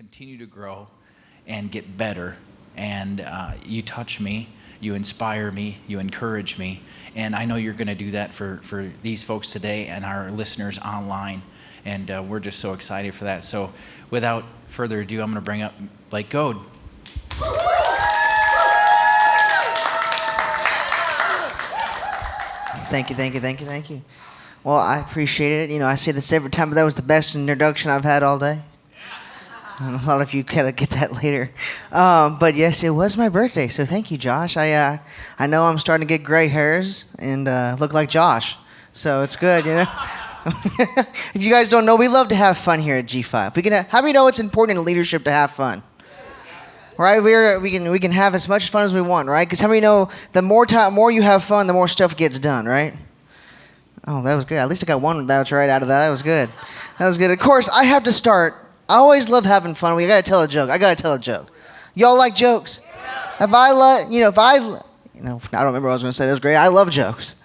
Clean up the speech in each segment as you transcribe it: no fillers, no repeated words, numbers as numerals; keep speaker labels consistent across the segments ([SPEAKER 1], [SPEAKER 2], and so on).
[SPEAKER 1] continue to grow and get better. And you touch me, you inspire me, you encourage me. And I know you're going to do that for these folks today and our listeners online. And we're just so excited for that. So without further ado, I'm going to bring up Goad.
[SPEAKER 2] Thank you. Well, I appreciate it. I say this every time, but that was the best introduction I've had all day. A lot of you gotta get that later. But yes, it was my birthday, so thank you, Josh. I know I'm starting to get gray hairs and look like Josh, so it's good, If you guys don't know, we love to have fun here at G5. How many know it's important in leadership to have fun? Right? We can have as much fun as we want, right? Because how many know the more you have fun, the more stuff gets done, right? Oh, that was good. At least I got one that's right out of that. That was good. Of course, I have to start. I always love having fun. I gotta tell a joke. Y'all like jokes? Yeah. I don't remember what I was gonna say. That was great. I love jokes.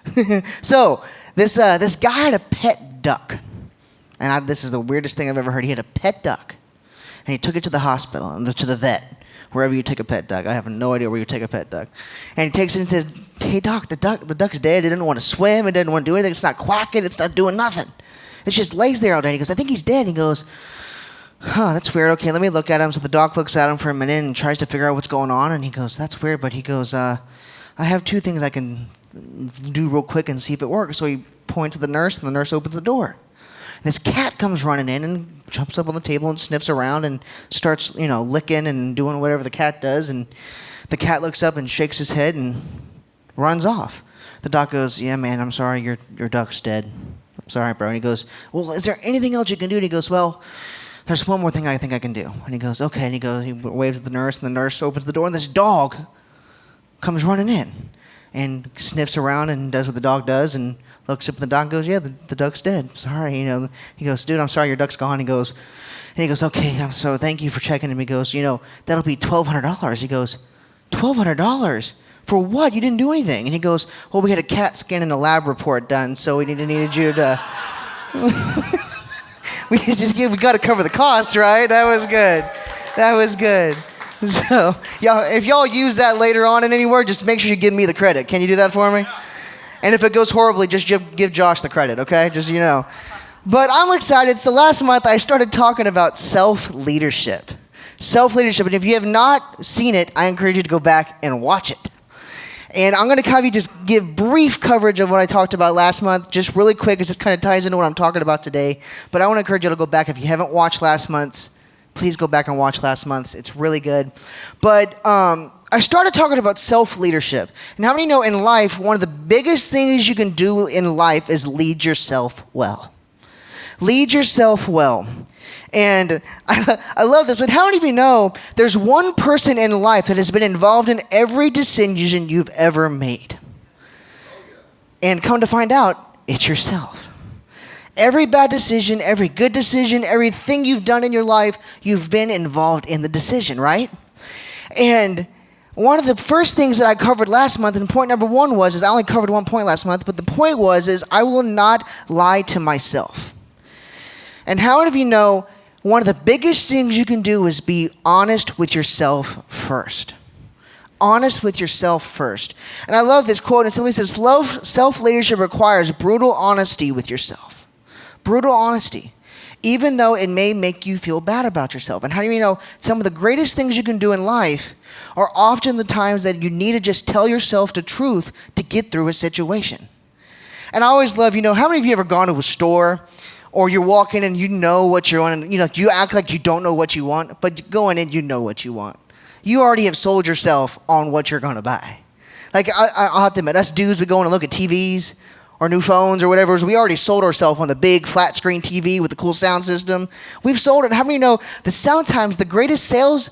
[SPEAKER 2] So this guy had a pet duck, and this is the weirdest thing I've ever heard. He had a pet duck, and he took it to the hospital and to the vet, wherever you take a pet duck. I have no idea where you take a pet duck. And he takes it and says, "Hey doc, the duck's dead. It didn't want to swim. It didn't want to do anything. It's not quacking. It's not doing nothing. It just lays there all day." He goes, "I think he's dead." He goes, "Huh, that's weird. Okay, let me look at him." So the doc looks at him for a minute and tries to figure out what's going on. And he goes, "That's weird." But he goes, "I have two things I can do real quick and see if it works." So he points at the nurse, and the nurse opens the door. And this cat comes running in and jumps up on the table and sniffs around and starts, licking and doing whatever the cat does. And the cat looks up and shakes his head and runs off. The doc goes, "Yeah, man, I'm sorry, your duck's dead. I'm sorry, bro." And he goes, "Well, is there anything else you can do?" And he goes, "Well, there's one more thing I think I can do." And he goes, "Okay." And he waves at the nurse, and the nurse opens the door, and this dog comes running in and sniffs around and does what the dog does and looks up at the dog and goes, "Yeah, the duck's dead. Sorry." He goes, "Dude, I'm sorry, your duck's gone." He goes, "Okay, so thank you for checking him." He goes, "That'll be $1,200. He goes, $1,200? For what? You didn't do anything." And he goes, "Well, we had a CAT scan and a lab report done, so we needed you to..." we got to cover the costs, right? That was good. So, if y'all use that later on in anywhere, just make sure you give me the credit. Can you do that for me? And if it goes horribly, just give Josh the credit, okay? Just, But I'm excited. So last month, I started talking about self-leadership. Self-leadership. And if you have not seen it, I encourage you to go back and watch it. And I'm going to have you just give brief coverage of what I talked about last month, just really quick, because this kind of ties into what I'm talking about today. But I want to encourage you to go back. If you haven't watched last month's, please go back and watch last month's. It's really good. But I started talking about self-leadership. And how many know in life, one of the biggest things you can do in life is lead yourself well. Lead yourself well. And I love this, but how many of you know there's one person in life that has been involved in every decision you've ever made? And come to find out, it's yourself. Every bad decision, every good decision, everything you've done in your life, you've been involved in the decision, right? And one of the first things that I covered last month, and point number one is I only covered one point last month, but the point is I will not lie to myself. And how many of you know one of the biggest things you can do is be honest with yourself first? Honest with yourself first. And I love this quote. It simply says, self-leadership requires brutal honesty with yourself. Brutal honesty. Even though it may make you feel bad about yourself. And how do you know some of the greatest things you can do in life are often the times that you need to just tell yourself the truth to get through a situation. And I always love, how many of you ever gone to a store or you're walking and you know what you're on, and you act like you don't know what you want, but going in, you know what you want. You already have sold yourself on what you're going to buy. Like, I'll have to admit, us dudes, we go in and look at TVs or new phones or whatever. We already sold ourselves on the big flat screen TV with the cool sound system. We've sold it. How many know that sometimes the greatest sales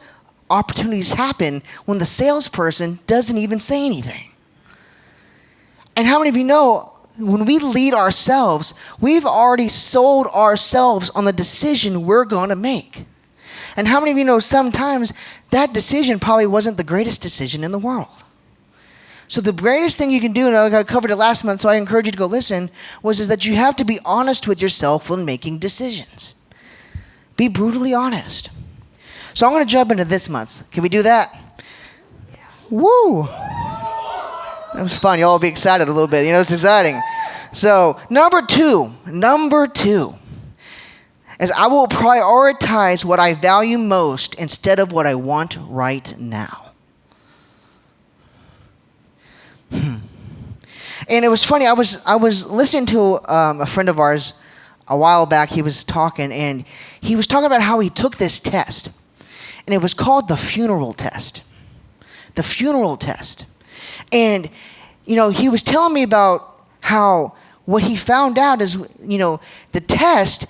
[SPEAKER 2] opportunities happen when the salesperson doesn't even say anything? And how many of you know when we lead ourselves, we've already sold ourselves on the decision we're going to make? And how many of you know sometimes that decision probably wasn't the greatest decision in the world? So the greatest thing you can do, and I covered it last month, so I encourage you to go listen, is that you have to be honest with yourself when making decisions. Be brutally honest. So I'm going to jump into this month. Can we do that? Woo! That was fun. Y'all will be excited a little bit. It's exciting. So number two is I will prioritize what I value most instead of what I want right now. And it was funny. I was listening to a friend of ours a while back. He was talking, and he was talking about how he took this test, and it was called the funeral test. The funeral test. And, he was telling me about how what he found out is, the test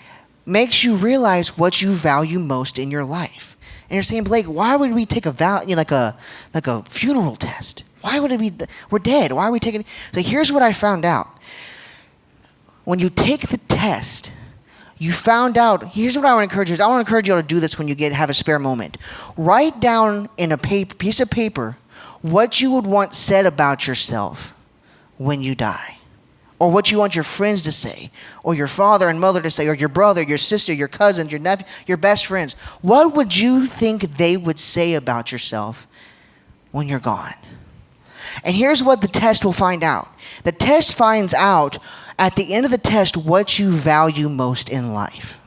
[SPEAKER 2] makes you realize what you value most in your life. And you're saying, Blake, why would we take like a funeral test? Why would it be, we're dead. Why are we taking, so here's what I found out. When you take the test, you found out, here's what I want to encourage you. I want to encourage you all to do this when you have a spare moment. Write down in a piece of paper what you would want said about yourself when you die. Or what you want your friends to say, or your father and mother to say, or your brother, your sister, your cousins, your nephew, your best friends. What would you think they would say about yourself when you're gone? And here's what the test will find out. The test finds out at the end of the test what you value most in life.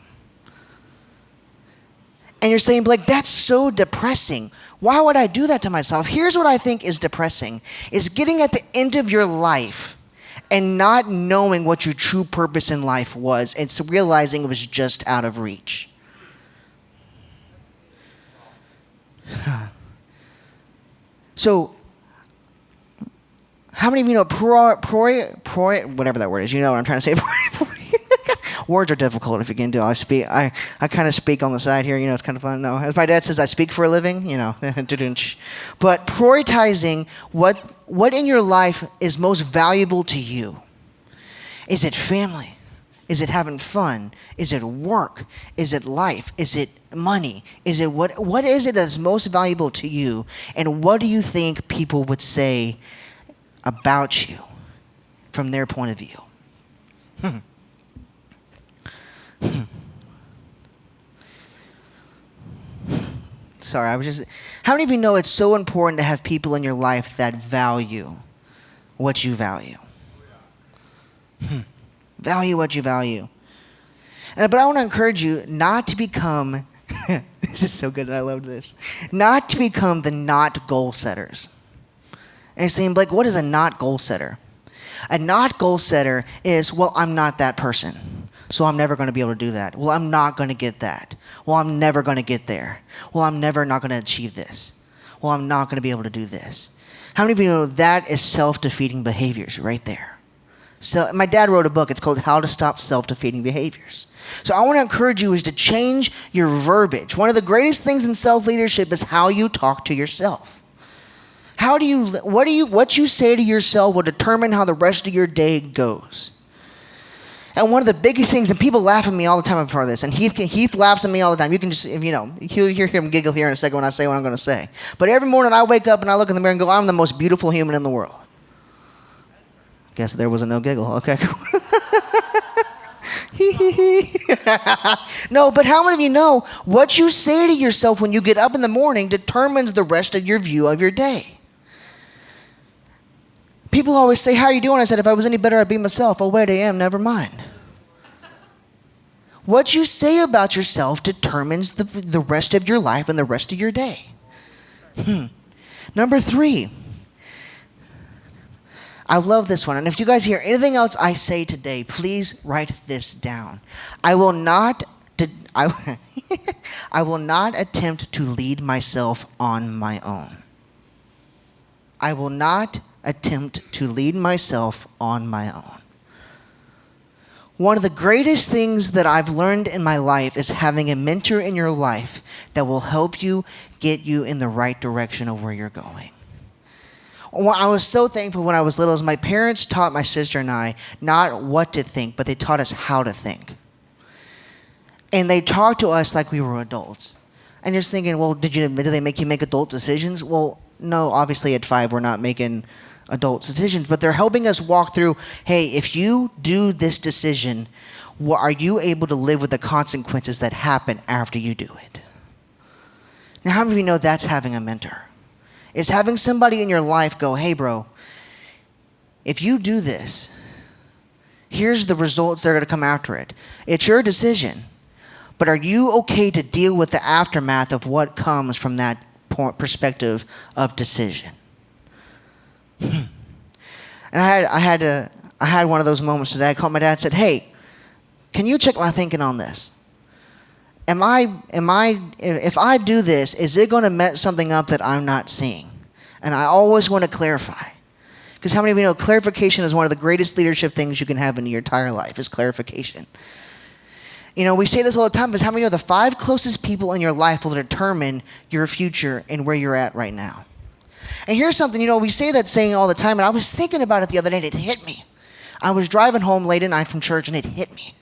[SPEAKER 2] And you're saying, Blake, that's so depressing. Why would I do that to myself? Here's what I think is depressing, is getting at the end of your life and not knowing what your true purpose in life was, and so realizing it was just out of reach. So, how many of you know whatever that word is? You know what I'm trying to say. Words are difficult if you can do. I kind of speak on the side here. It's kind of fun. No, as my dad says, I speak for a living. But prioritizing what in your life is most valuable to you. Is it family? Is it having fun? Is it work? Is it life? Is it money? Is it what is it that's most valuable to you? And what do you think people would say about you from their point of view? Sorry, how many of you know it's so important to have people in your life that value what you value? Value what you value. But I want to encourage you not to become, this is so good and I love this, not to become the not goal setters. And you're saying, Blake, what is a not goal setter? A not goal setter is, well, I'm not that person, so I'm never going to be able to do that. Well, I'm not going to get that. Well, I'm never going to get there. Well, I'm never not going to achieve this. Well, I'm not going to be able to do this. How many of you know that is self-defeating behaviors right there? So my dad wrote a book. It's called How to Stop Self-Defeating Behaviors. So I want to encourage you is to change your verbiage. One of the greatest things in self-leadership is how you talk to yourself. What you say to yourself will determine how the rest of your day goes. And one of the biggest things, and people laugh at me all the time for this, and Heath laughs at me all the time. You can just, you'll hear him giggle here in a second when I say what I'm going to say. But every morning I wake up and I look in the mirror and go, I'm the most beautiful human in the world. Guess there was a no giggle. Okay, cool. No, but how many of you know what you say to yourself when you get up in the morning determines the rest of your view of your day? People always say, how are you doing? I said, if I was any better, I'd be myself. Oh, wait, I am. Never mind. What you say about yourself determines the rest of your life and the rest of your day. Number 3. I love this one. And if you guys hear anything else I say today, please write this down. I will not attempt to lead myself on my own. I will not attempt to lead myself on my own. One of the greatest things that I've learned in my life is having a mentor in your life that will help you get you in the right direction of where you're going. I was so thankful when I was little as my parents taught my sister and I not what to think, but they taught us how to think. And they talked to us like we were adults. And you're thinking, well, did they make you make adult decisions? Well, no, obviously at 5 we're not making adult decisions, but they're helping us walk through, hey, if you do this decision, are you able to live with the consequences that happen after you do it? Now, how many of you know that's having a mentor? It's having somebody in your life go, hey, bro, if you do this, here's the results that are going to come after it. It's your decision. But are you okay to deal with the aftermath of what comes from that perspective of decision? And I had one of those moments today. I called my dad and said, hey, can you check my thinking on this? If I do this, is it going to mess something up that I'm not seeing? And I always want to clarify. Because how many of you know clarification is one of the greatest leadership things you can have in your entire life is clarification. You know, we say this all the time, but how many know the 5 closest people in your life will determine your future and where you're at right now? And here's something, you know, we say that saying all the time, and I was thinking about it the other day, and it hit me. I was driving home late at night from church, and it hit me.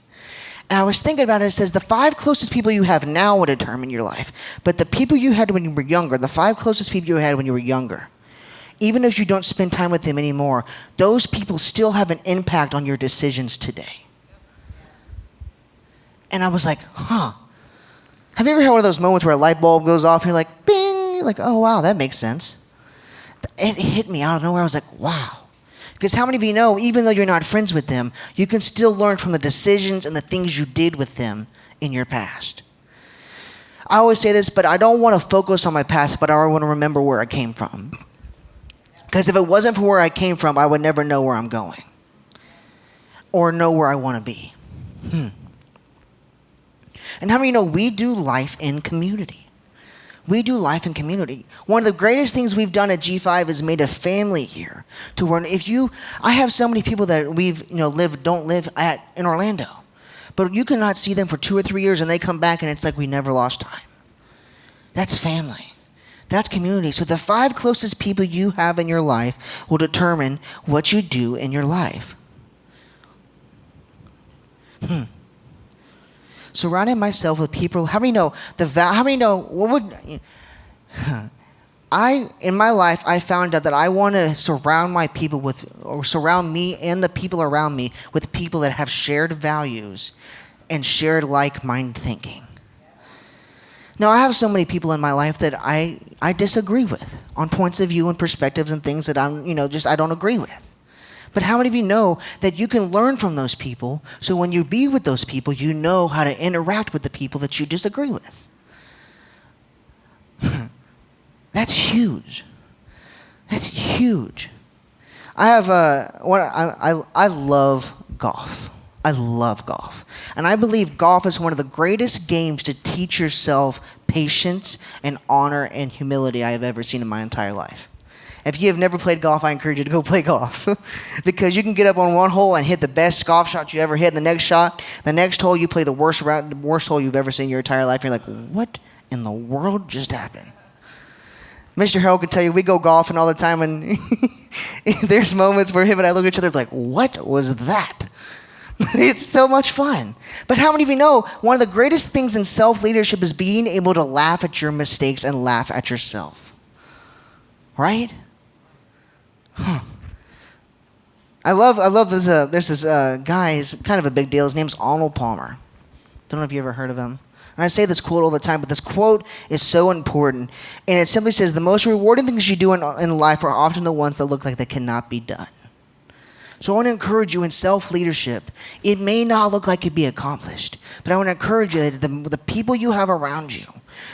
[SPEAKER 2] And I was thinking about it. It says the 5 closest people you have now will determine your life. But the people you had when you were younger, the 5 closest people you had when you were younger, even if you don't spend time with them anymore, those people still have an impact on your decisions today. And I was like, huh. Have you ever had one of those moments where a light bulb goes off and you're like, bing? You're like, oh, wow, that makes sense. It hit me out of nowhere. I was like, wow. Because how many of you know, even though you're not friends with them, you can still learn from the decisions and the things you did with them in your past. I always say this, but I don't want to focus on my past, but I want to remember where I came from. Because if it wasn't for where I came from, I would never know where I'm going or know where I want to be. And how many of you know we do life in community? We do life in community. One of the greatest things we've done at G5 is made a family here. To where I have so many people that don't live in Orlando, but you cannot see them for 2 or 3 years and they come back and it's like we never lost time. That's family. That's community. So the 5 closest people you have in your life will determine what you do in your life. Surrounding myself with people. How many know in my life I found out that I want to surround me and the people around me with people that have shared values and shared like-minded thinking. Now, I have so many people in my life that I disagree with on points of view and perspectives and things that I don't agree with. But how many of you know that you can learn from those people, so when you be with those people, you know how to interact with the people that you disagree with? That's huge. That's huge. I love golf. I love golf. And I believe golf is one of the greatest games to teach yourself patience and honor and humility I have ever seen in my entire life. If you have never played golf, I encourage you to go play golf. Because you can get up on one hole and hit the best golf shot you ever hit. And the next hole, you play the worst hole you've ever seen in your entire life. You're like, what in the world just happened? Mr. Harold can tell you, we go golfing all the time, and there's moments where him and I look at each other like, what was that? It's so much fun. But how many of you know one of the greatest things in self-leadership is being able to laugh at your mistakes and laugh at yourself? Right? I love this. There's this guy. He's kind of a big deal. His name's Arnold Palmer. Don't know if you ever heard of him. And I say this quote all the time, but this quote is so important. And it simply says, the most rewarding things you do in life are often the ones that look like they cannot be done. So I want to encourage you in self-leadership. It may not look like it be accomplished, but I want to encourage you that the people you have around you,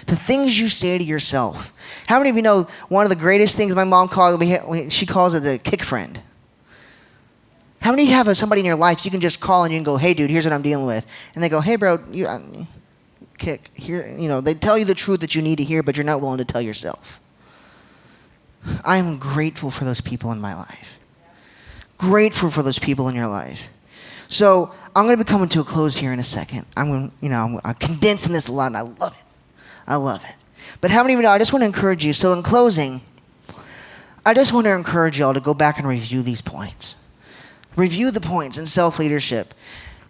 [SPEAKER 2] the things you say to yourself. How many of you know one of the greatest things my mom she calls it the kick friend? How many of you have somebody in your life you can just call and you can go, hey, dude, here's what I'm dealing with. And they go, hey, bro, kick. Here, they tell you the truth that you need to hear, but you're not willing to tell yourself. I am grateful for those people in my life. Grateful for those people in your life. So I'm going to be coming to a close here in a second. I'm condensing this a lot, and I love it. I love it. But how many of you know, I just want to encourage you. So in closing, I just want to encourage y'all to go back and review these points. Review the points in self-leadership.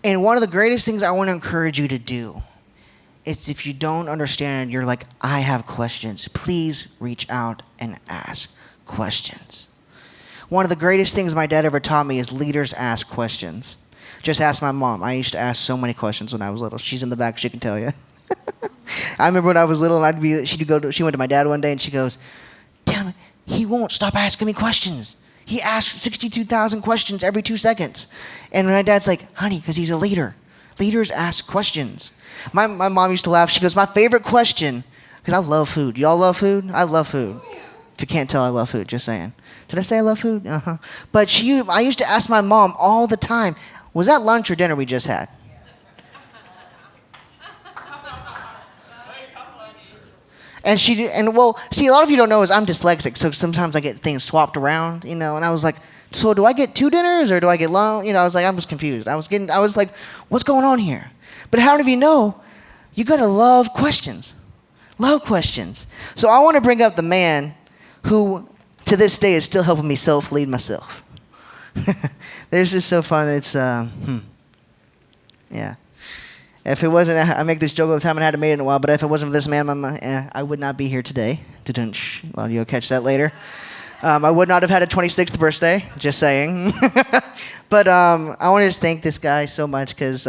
[SPEAKER 2] And one of the greatest things I want to encourage you to do is, if you don't understand, you're like, I have questions, please reach out and ask questions. One of the greatest things my dad ever taught me is leaders ask questions. Just ask my mom. I used to ask so many questions when I was little. She's in the back, she can tell you. I remember when I was little, and she went to my dad one day, and she goes, "Damn it, he won't stop asking me questions. He asks 62,000 questions every 2 seconds." And my dad's like, "Honey, because he's a leader. Leaders ask questions." My mom used to laugh. She goes, "My favorite question," because I love food. Y'all love food? I love food. If you can't tell, I love food, just saying. Did I say I love food? Uh-huh. But I used to ask my mom all the time, "Was that lunch or dinner we just had?" And see, a lot of you don't know is I'm dyslexic, so sometimes I get things swapped around, and I was like, "So do I get 2 dinners or do I get lunch?" I was confused. I was like, "What's going on here?" But how many of you know you gotta love questions? Love questions. So I want to bring up the man who, to this day, is still helping me self-lead myself. There's just so fun. It's yeah. If it wasn't, I make this joke all the time, and I hadn't made it in a while, but if it wasn't for this man, I would not be here today. A lot of you will catch that later. I would not have had a 26th birthday, just saying. But I want to just thank this guy so much, because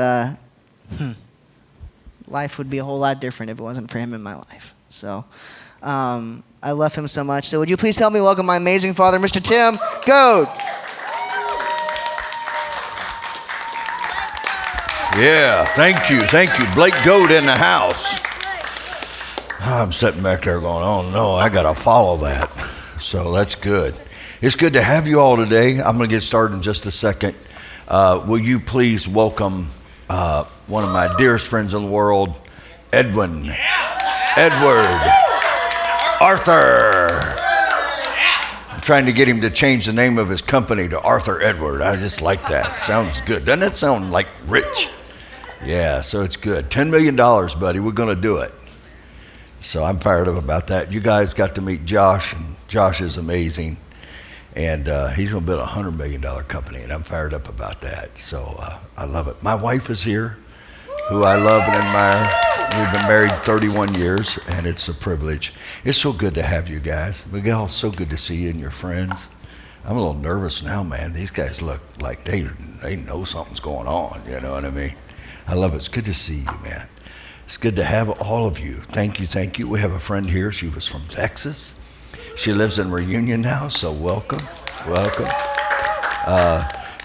[SPEAKER 2] life would be a whole lot different if it wasn't for him in my life. So I love him so much. So would you please help me welcome my amazing father, Mr. Tim Goad.
[SPEAKER 3] Yeah, thank you. Blake Goad in the house. I'm sitting back there going, "Oh no, I gotta follow that." So that's good. It's good to have you all today. I'm gonna get started in just a second. Will you please welcome one of my dearest friends in the world, Edward, Arthur. I'm trying to get him to change the name of his company to Arthur Edward. I just like that. Sounds good. Doesn't that sound like rich? Yeah, so it's good. $10 million, buddy. We're going to do it. So I'm fired up about that. You guys got to meet Josh, and Josh is amazing. And he's going to build a $100 million company, and I'm fired up about that. So I love it. My wife is here, who I love and admire. We've been married 31 years, and it's a privilege. It's so good to have you guys. Miguel, so good to see you and your friends. I'm a little nervous now, man. These guys look like they know something's going on, you know what I mean? I love it. It's good to see you, man. It's good to have all of you. Thank you. We have a friend here. She was from Texas. She lives in Reunion now, so welcome.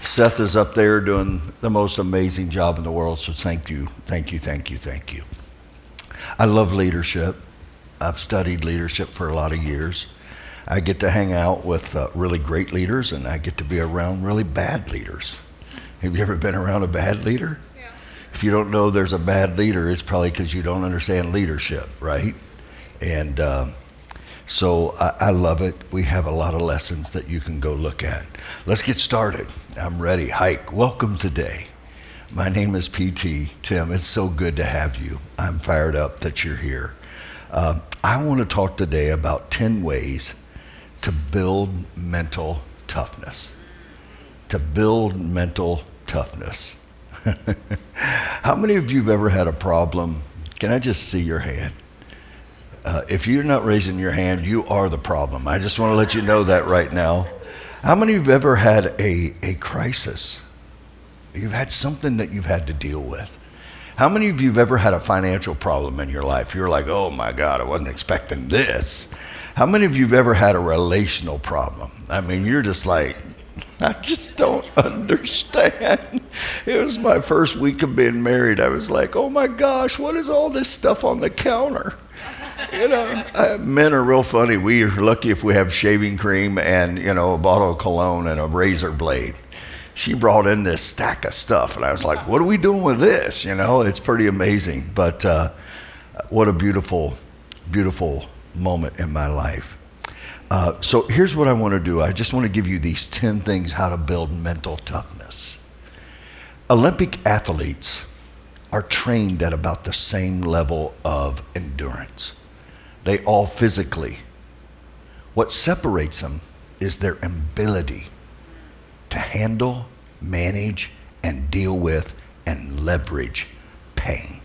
[SPEAKER 3] Seth is up there doing the most amazing job in the world, so thank you. I love leadership. I've studied leadership for a lot of years. I get to hang out with really great leaders, and I get to be around really bad leaders. Have you ever been around a bad leader? Yeah. If you don't know there's a bad leader, it's probably because you don't understand leadership, right? And so I love it. We have a lot of lessons that you can go look at. Let's get started. I'm ready. Hike. Welcome today. My name is PT Tim. It's so good to have you. I'm fired up that you're here. I want to talk today about 10 ways to build mental toughness. How many of you have ever had a problem? Can I just see your hand? If you're not raising your hand, you are the problem. I just want to let you know that right now. How many of you have ever had a crisis? You've had something that you've had to deal with. How many of you have ever had a financial problem in your life? You're like, "Oh my God, I wasn't expecting this." How many of you have ever had a relational problem? I mean, you're just like, "I just don't understand." It was my first week of being married. I was like, "Oh my gosh, what is all this stuff on the counter?" Men are real funny. We are lucky if we have shaving cream and, a bottle of cologne and a razor blade. She brought in this stack of stuff, and I was like, "What are we doing with this?" It's pretty amazing. But what a beautiful, beautiful moment in my life. So here's what I want to do. I just want to give you these 10 things how to build mental toughness. Olympic athletes are trained at about the same level of endurance. They all physically. What separates them is their ability to handle, manage, and deal with, and leverage pain.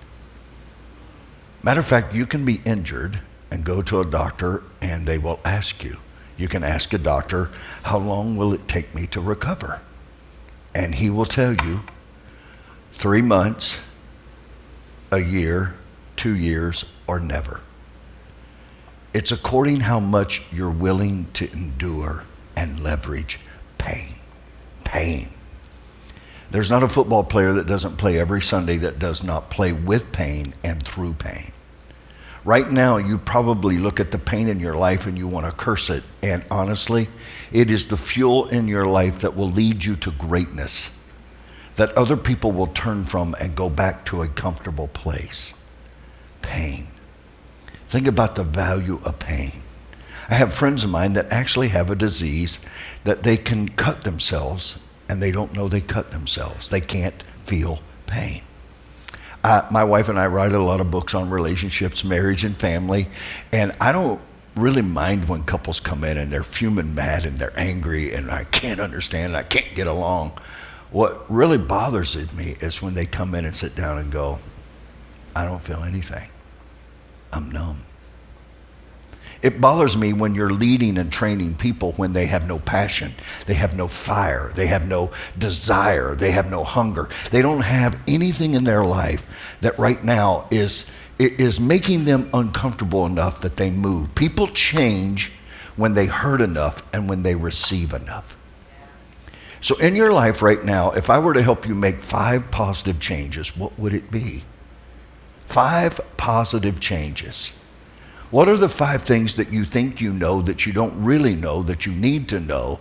[SPEAKER 3] Matter of fact, you can be injured and go to a doctor, and they will ask you. You can ask a doctor, "How long will it take me to recover?" And he will tell you 3 months, a year, 2 years, or never. It's according how much you're willing to endure and leverage pain. Pain. There's not a football player that doesn't play every Sunday that does not play with pain and through pain. Right now, you probably look at the pain in your life and you want to curse it. And honestly, it is the fuel in your life that will lead you to greatness, that other people will turn from and go back to a comfortable place. Pain. Think about the value of pain. I have friends of mine that actually have a disease that they can cut themselves and they don't know they cut themselves. They can't feel pain. My wife and I write a lot of books on relationships, marriage, and family, and I don't really mind when couples come in and they're fuming mad and they're angry and I can't understand, I can't get along. What really bothers me is when they come in and sit down and go, I don't feel anything. I'm numb. It bothers me when you're leading and training people when they have no passion, they have no fire, they have no desire, they have no hunger. They don't have anything in their life that right now is making them uncomfortable enough that they move. People change when they hurt enough and when they receive enough. So in your life right now, if I were to help you make 5 positive changes, what would it be? 5 positive changes. What are the 5 things that you think you know that you don't really know that you need to know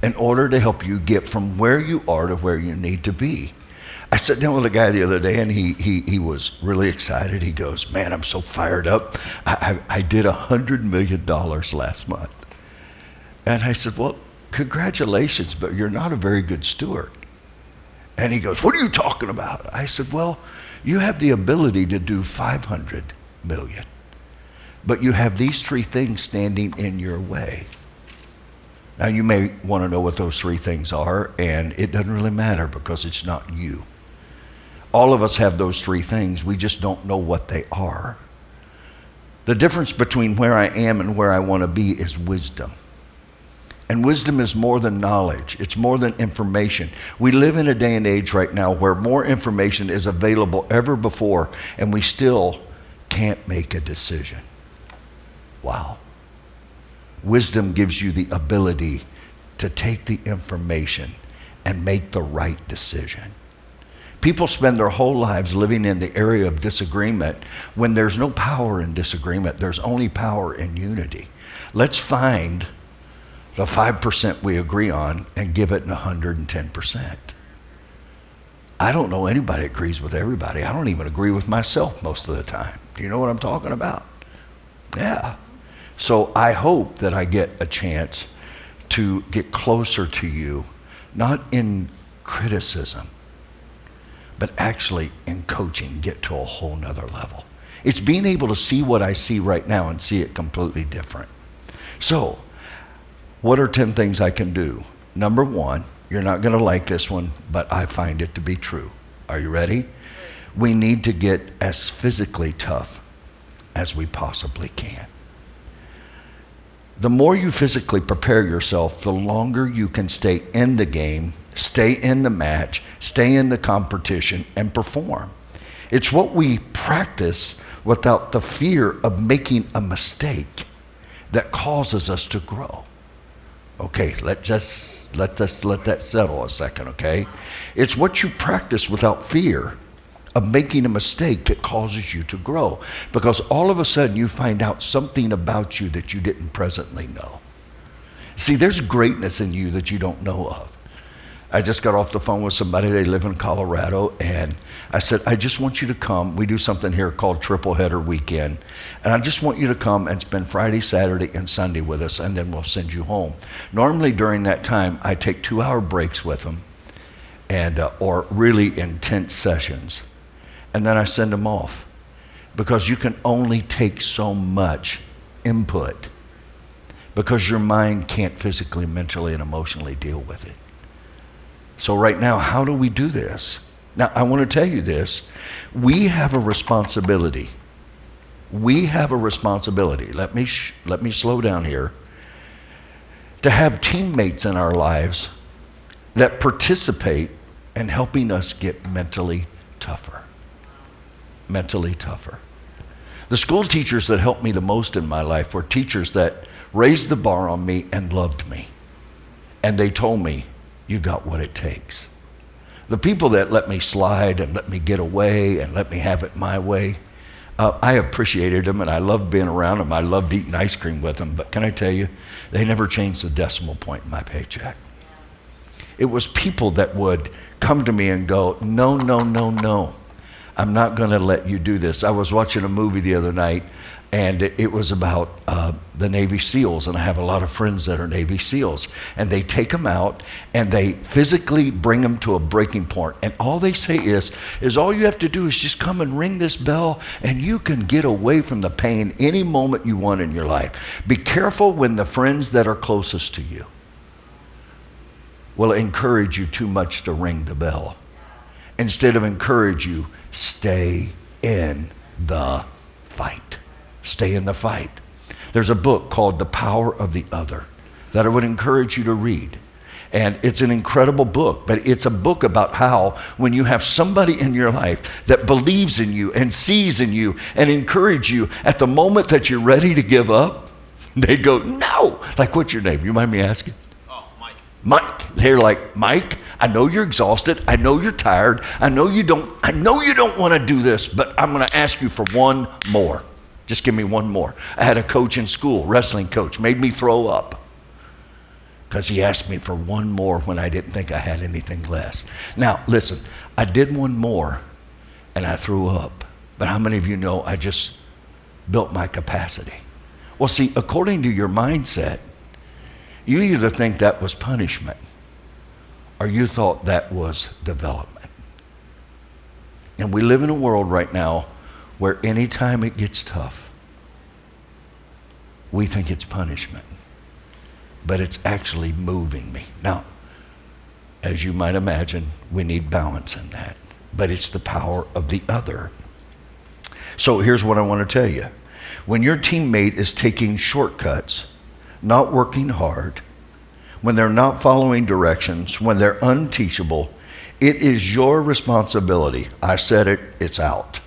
[SPEAKER 3] in order to help you get from where you are to where you need to be? I sat down with a guy the other day and he was really excited. He goes, man, I'm so fired up. I did $100 million last month. And I said, well, congratulations, but you're not a very good steward. And he goes, what are you talking about? I said, well, you have the ability to do 500 million. But you have these 3 things standing in your way. Now you may want to know what those 3 things are, and it doesn't really matter because it's not you. All of us have those 3 things. We just don't know what they are. The difference between where I am and where I want to be is wisdom. And wisdom is more than knowledge. It's more than information. We live in a day and age right now where more information is available ever before, and we still can't make a decision. Wow. Wisdom gives you the ability to take the information and make the right decision. People spend their whole lives living in the area of disagreement when there's no power in disagreement. There's only power in unity. Let's find the 5% we agree on and give it 110%. I don't know anybody that agrees with everybody. I don't even agree with myself most of the time. Do you know what I'm talking about? Yeah. So I hope that I get a chance to get closer to you, not in criticism, but actually in coaching, get to a whole nother level. It's being able to see what I see right now and see it completely different. So, what are 10 things I can do? Number 1, you're not going to like this one, but I find it to be true. Are you ready? We need to get as physically tough as we possibly can. The more you physically prepare yourself, the longer you can stay in the game, stay in the match, stay in the competition, and perform. It's what we practice without the fear of making a mistake that causes us to grow. Okay, let that settle a second, okay? It's what you practice without fear of making a mistake that causes you to grow, because all of a sudden you find out something about you that you didn't presently know. See, there's greatness in you that you don't know of. I just got off the phone with somebody, they live in Colorado, and I said, I just want you to come. We do something here called Triple Header Weekend, and I just want you to come and spend Friday, Saturday, and Sunday with us, and then we'll send you home. Normally during that time, I take 2-hour breaks with them, and or really intense sessions, and then I send them off, because you can only take so much input, because your mind can't physically, mentally, and emotionally deal with it. So right now, how do we do this? Now, I want to tell you this. We have a responsibility. We have a responsibility. Let me slow down here. To have teammates in our lives that participate in helping us get mentally tougher. Mentally tougher. The school teachers that helped me the most in my life were teachers that raised the bar on me and loved me. And they told me, you got what it takes. The people that let me slide and let me get away and let me have it my way, I appreciated them and I loved being around them. I loved eating ice cream with them. But can I tell you, they never changed the decimal point in my paycheck. It was people that would come to me and go, no, no, no, no. I'm not going to let you do this. I was watching a movie the other night, and it was about the Navy SEALs, and I have a lot of friends that are Navy SEALs, and they take them out, and they physically bring them to a breaking point, and all they say is all you have to do is just come and ring this bell, and you can get away from the pain any moment you want in your life. Be careful when the friends that are closest to you will encourage you too much to ring the bell. Instead of encourage you, stay in the fight. Stay in the fight. There's a book called The Power of the Other that I would encourage you to read. And it's an incredible book, but it's a book about how when you have somebody in your life that believes in you and sees in you and encourage you at the moment that you're ready to give up, they go, no. Like, what's your name? You mind me asking? Mike. They're like, Mike, I know you're exhausted. I know you're tired. I know you don't want to do this, but I'm going to ask you for one more. Just give me one more. I had a coach in school, wrestling coach, made me throw up because he asked me for one more when I didn't think I had anything less. Now, listen, I did one more and I threw up. But how many of you know I just built my capacity? Well, see, according to your mindset, you either think that was punishment or you thought that was development. And we live in a world right now where anytime it gets tough, we think it's punishment, but it's actually moving me. Now, as you might imagine, we need balance in that, but it's the power of the other. So here's what I want to tell you. When your teammate is taking shortcuts, not working hard, when they're not following directions, when they're unteachable, it is your responsibility. I said it, it's out.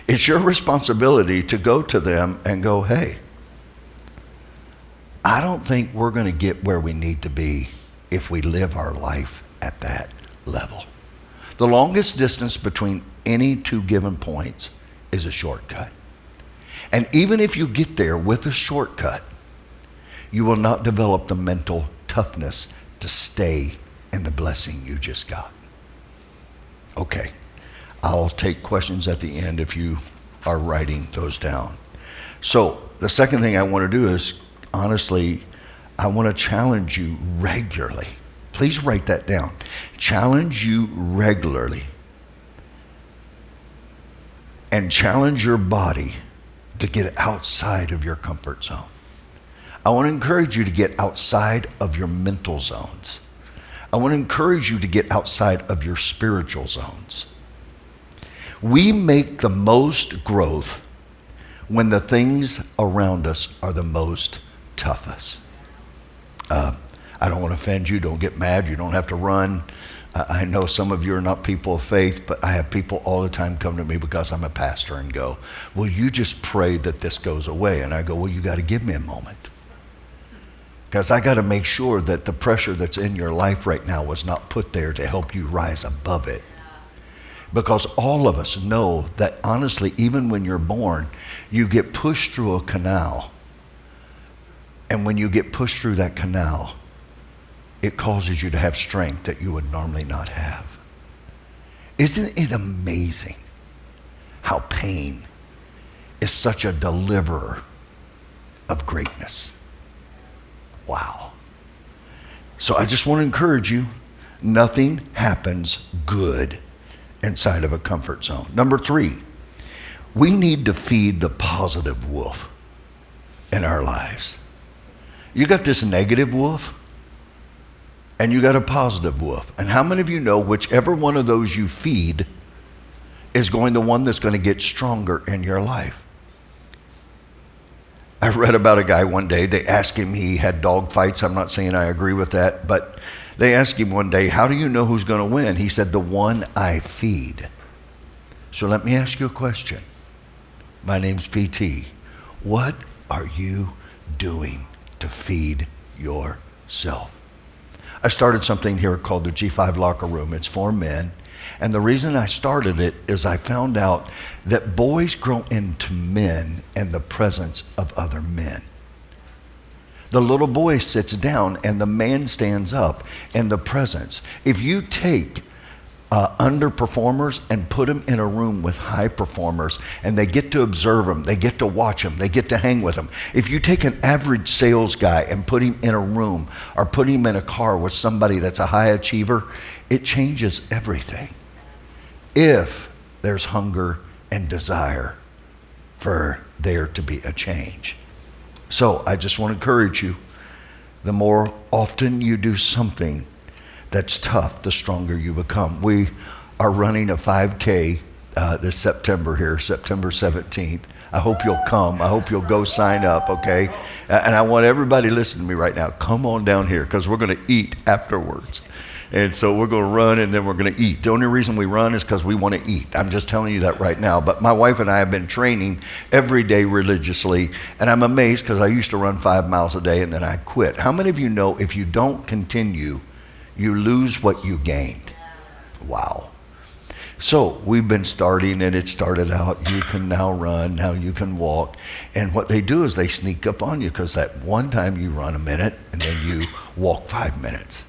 [SPEAKER 3] It's your responsibility to go to them and go, hey, I don't think we're going to get where we need to be if we live our life at that level. The longest distance between any two given points is a shortcut. And even if you get there with a shortcut, you will not develop the mental toughness to stay in the blessing you just got. Okay, I'll take questions at the end if you are writing those down. So the second thing I want to do is, honestly, I want to challenge you regularly. Please write that down. Challenge you regularly. And challenge your body to get outside of your comfort zone. I want to encourage you to get outside of your mental zones. I want to encourage you to get outside of your spiritual zones. We make the most growth when the things around us are the most toughest. I don't want to offend you. Don't get mad. You don't have to run. I know some of you are not people of faith, but I have people all the time come to me because I'm a pastor and go, will you just pray that this goes away? And I go, well, you got to give me a moment. Because I got to make sure that the pressure that's in your life right now was not put there to help you rise above it. Because all of us know that honestly, even when you're born, you get pushed through a canal. And when you get pushed through that canal, it causes you to have strength that you would normally not have. Isn't it amazing how pain is such a deliverer of greatness? Wow. So I just want to encourage you, nothing happens good inside of a comfort zone. Number 3, we need to feed the positive wolf in our lives. You got this negative wolf, and you got a positive wolf. And how many of you know whichever one of those you feed is going the one that's going to get stronger in your life? I read about a guy one day. They asked him, he had dog fights. I'm not saying I agree with that, but they asked him one day, how do you know who's going to win? He said, the one I feed. So let me ask you a question. My name's PT. What are you doing to feed yourself? I started something here called the G5 Locker Room. It's for men. And the reason I started it is I found out that boys grow into men in the presence of other men. The little boy sits down and the man stands up in the presence. If you take underperformers and put them in a room with high performers, and they get to observe them, they get to watch them, they get to hang with them. If you take an average sales guy and put him in a room or put him in a car with somebody that's a high achiever, it changes everything. If there's hunger and desire for there to be a change. So I just want to encourage you, the more often you do something that's tough, the stronger you become. We are running a 5K this September here, September 17th. I hope you'll come. I hope you'll go sign up, okay? And I want everybody listening to me right now, come on down here because we're going to eat afterwards. And so we're going to run and then we're going to eat. The only reason we run is because we want to eat. I'm just telling you that right now. But my wife and I have been training every day religiously. And I'm amazed because I used to run 5 miles a day and then I quit. How many of you know if you don't continue, you lose what you gained? Wow. So we've been starting, and it started out, you can now run, now you can walk. And what they do is they sneak up on you because that one time you run a minute and then you walk 5 minutes.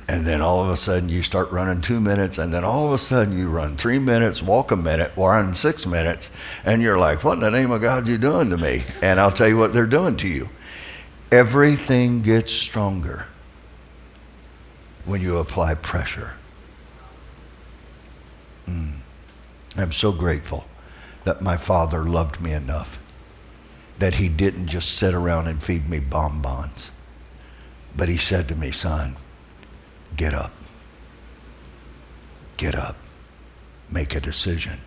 [SPEAKER 3] And then all of a sudden you start running 2 minutes, and then all of a sudden you run 3 minutes, walk a minute, run 6 minutes, and you're like, what in the name of God are you doing to me? And I'll tell you what they're doing to you. Everything gets stronger when you apply pressure. I'm so grateful that my father loved me enough that he didn't just sit around and feed me bonbons, but he said to me, son, get up. Get up. Make a decision.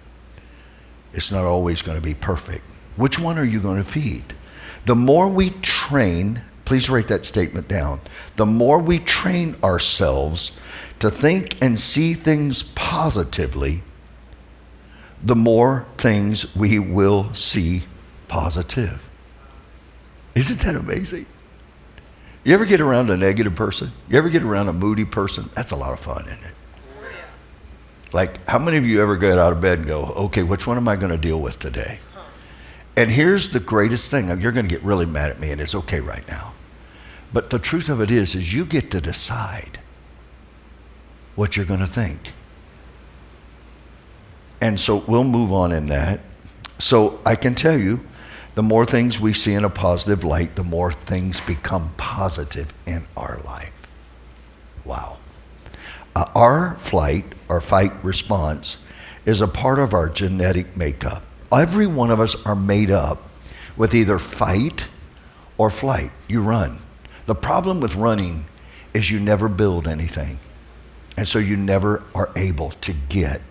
[SPEAKER 3] It's not always going to be perfect. Which one are you going to feed? The more we train, please write that statement down. The more we train ourselves to think and see things positively, the more things we will see positive. Isn't that amazing? You ever get around a negative person? You ever get around a moody person? That's a lot of fun, isn't it? Like, how many of you ever get out of bed and go, okay, which one am I going to deal with today? And here's the greatest thing. You're going to get really mad at me, and it's okay right now. But the truth of it is you get to decide what you're going to think. And so we'll move on in that. So I can tell you, the more things we see in a positive light, the more things become positive in our life. Wow. Our flight or fight response is a part of our genetic makeup. Every one of us are made up with either fight or flight. You run. The problem with running is you never build anything. And so you never are able to get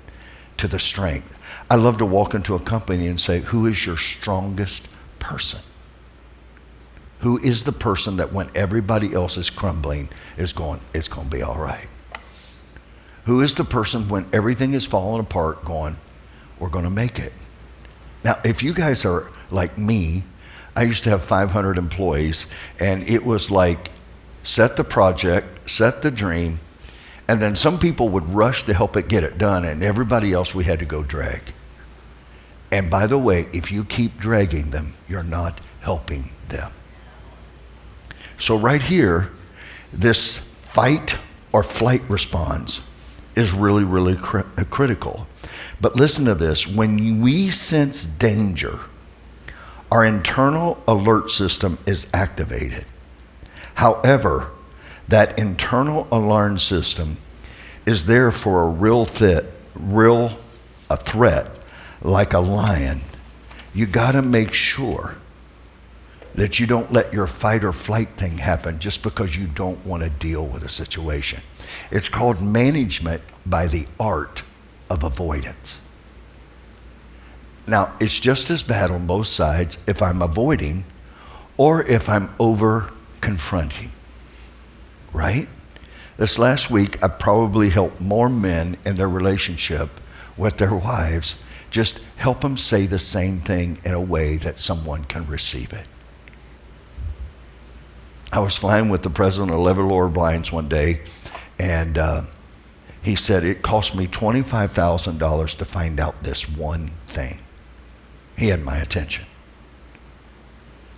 [SPEAKER 3] to the strength. I love to walk into a company and say, who is your strongest person? Who is the person that when everybody else is crumbling is going, it's going to be all right? Who is the person when everything is falling apart going, we're going to make it? Now, if you guys are like me, I used to have 500 employees, and it was like set the project, set the dream, and then some people would rush to help it get it done, and everybody else we had to go drag. And by the way, if you keep dragging them, you're not helping them. So right here, this fight or flight response is really, really critical. But listen to this. When we sense danger, our internal alert system is activated. However, that internal alarm system is there for a real threat, like a lion. You got to make sure that you don't let your fight or flight thing happen just because you don't want to deal with a situation. It's called management by the art of avoidance. Now, it's just as bad on both sides if I'm avoiding or if I'm over confronting, right? This last week, I probably helped more men in their relationship with their wives Just help them say the same thing in a way that someone can receive it. I was flying with the president of Level Airlines one day, and he said, it cost me $25,000 to find out this one thing. He had my attention.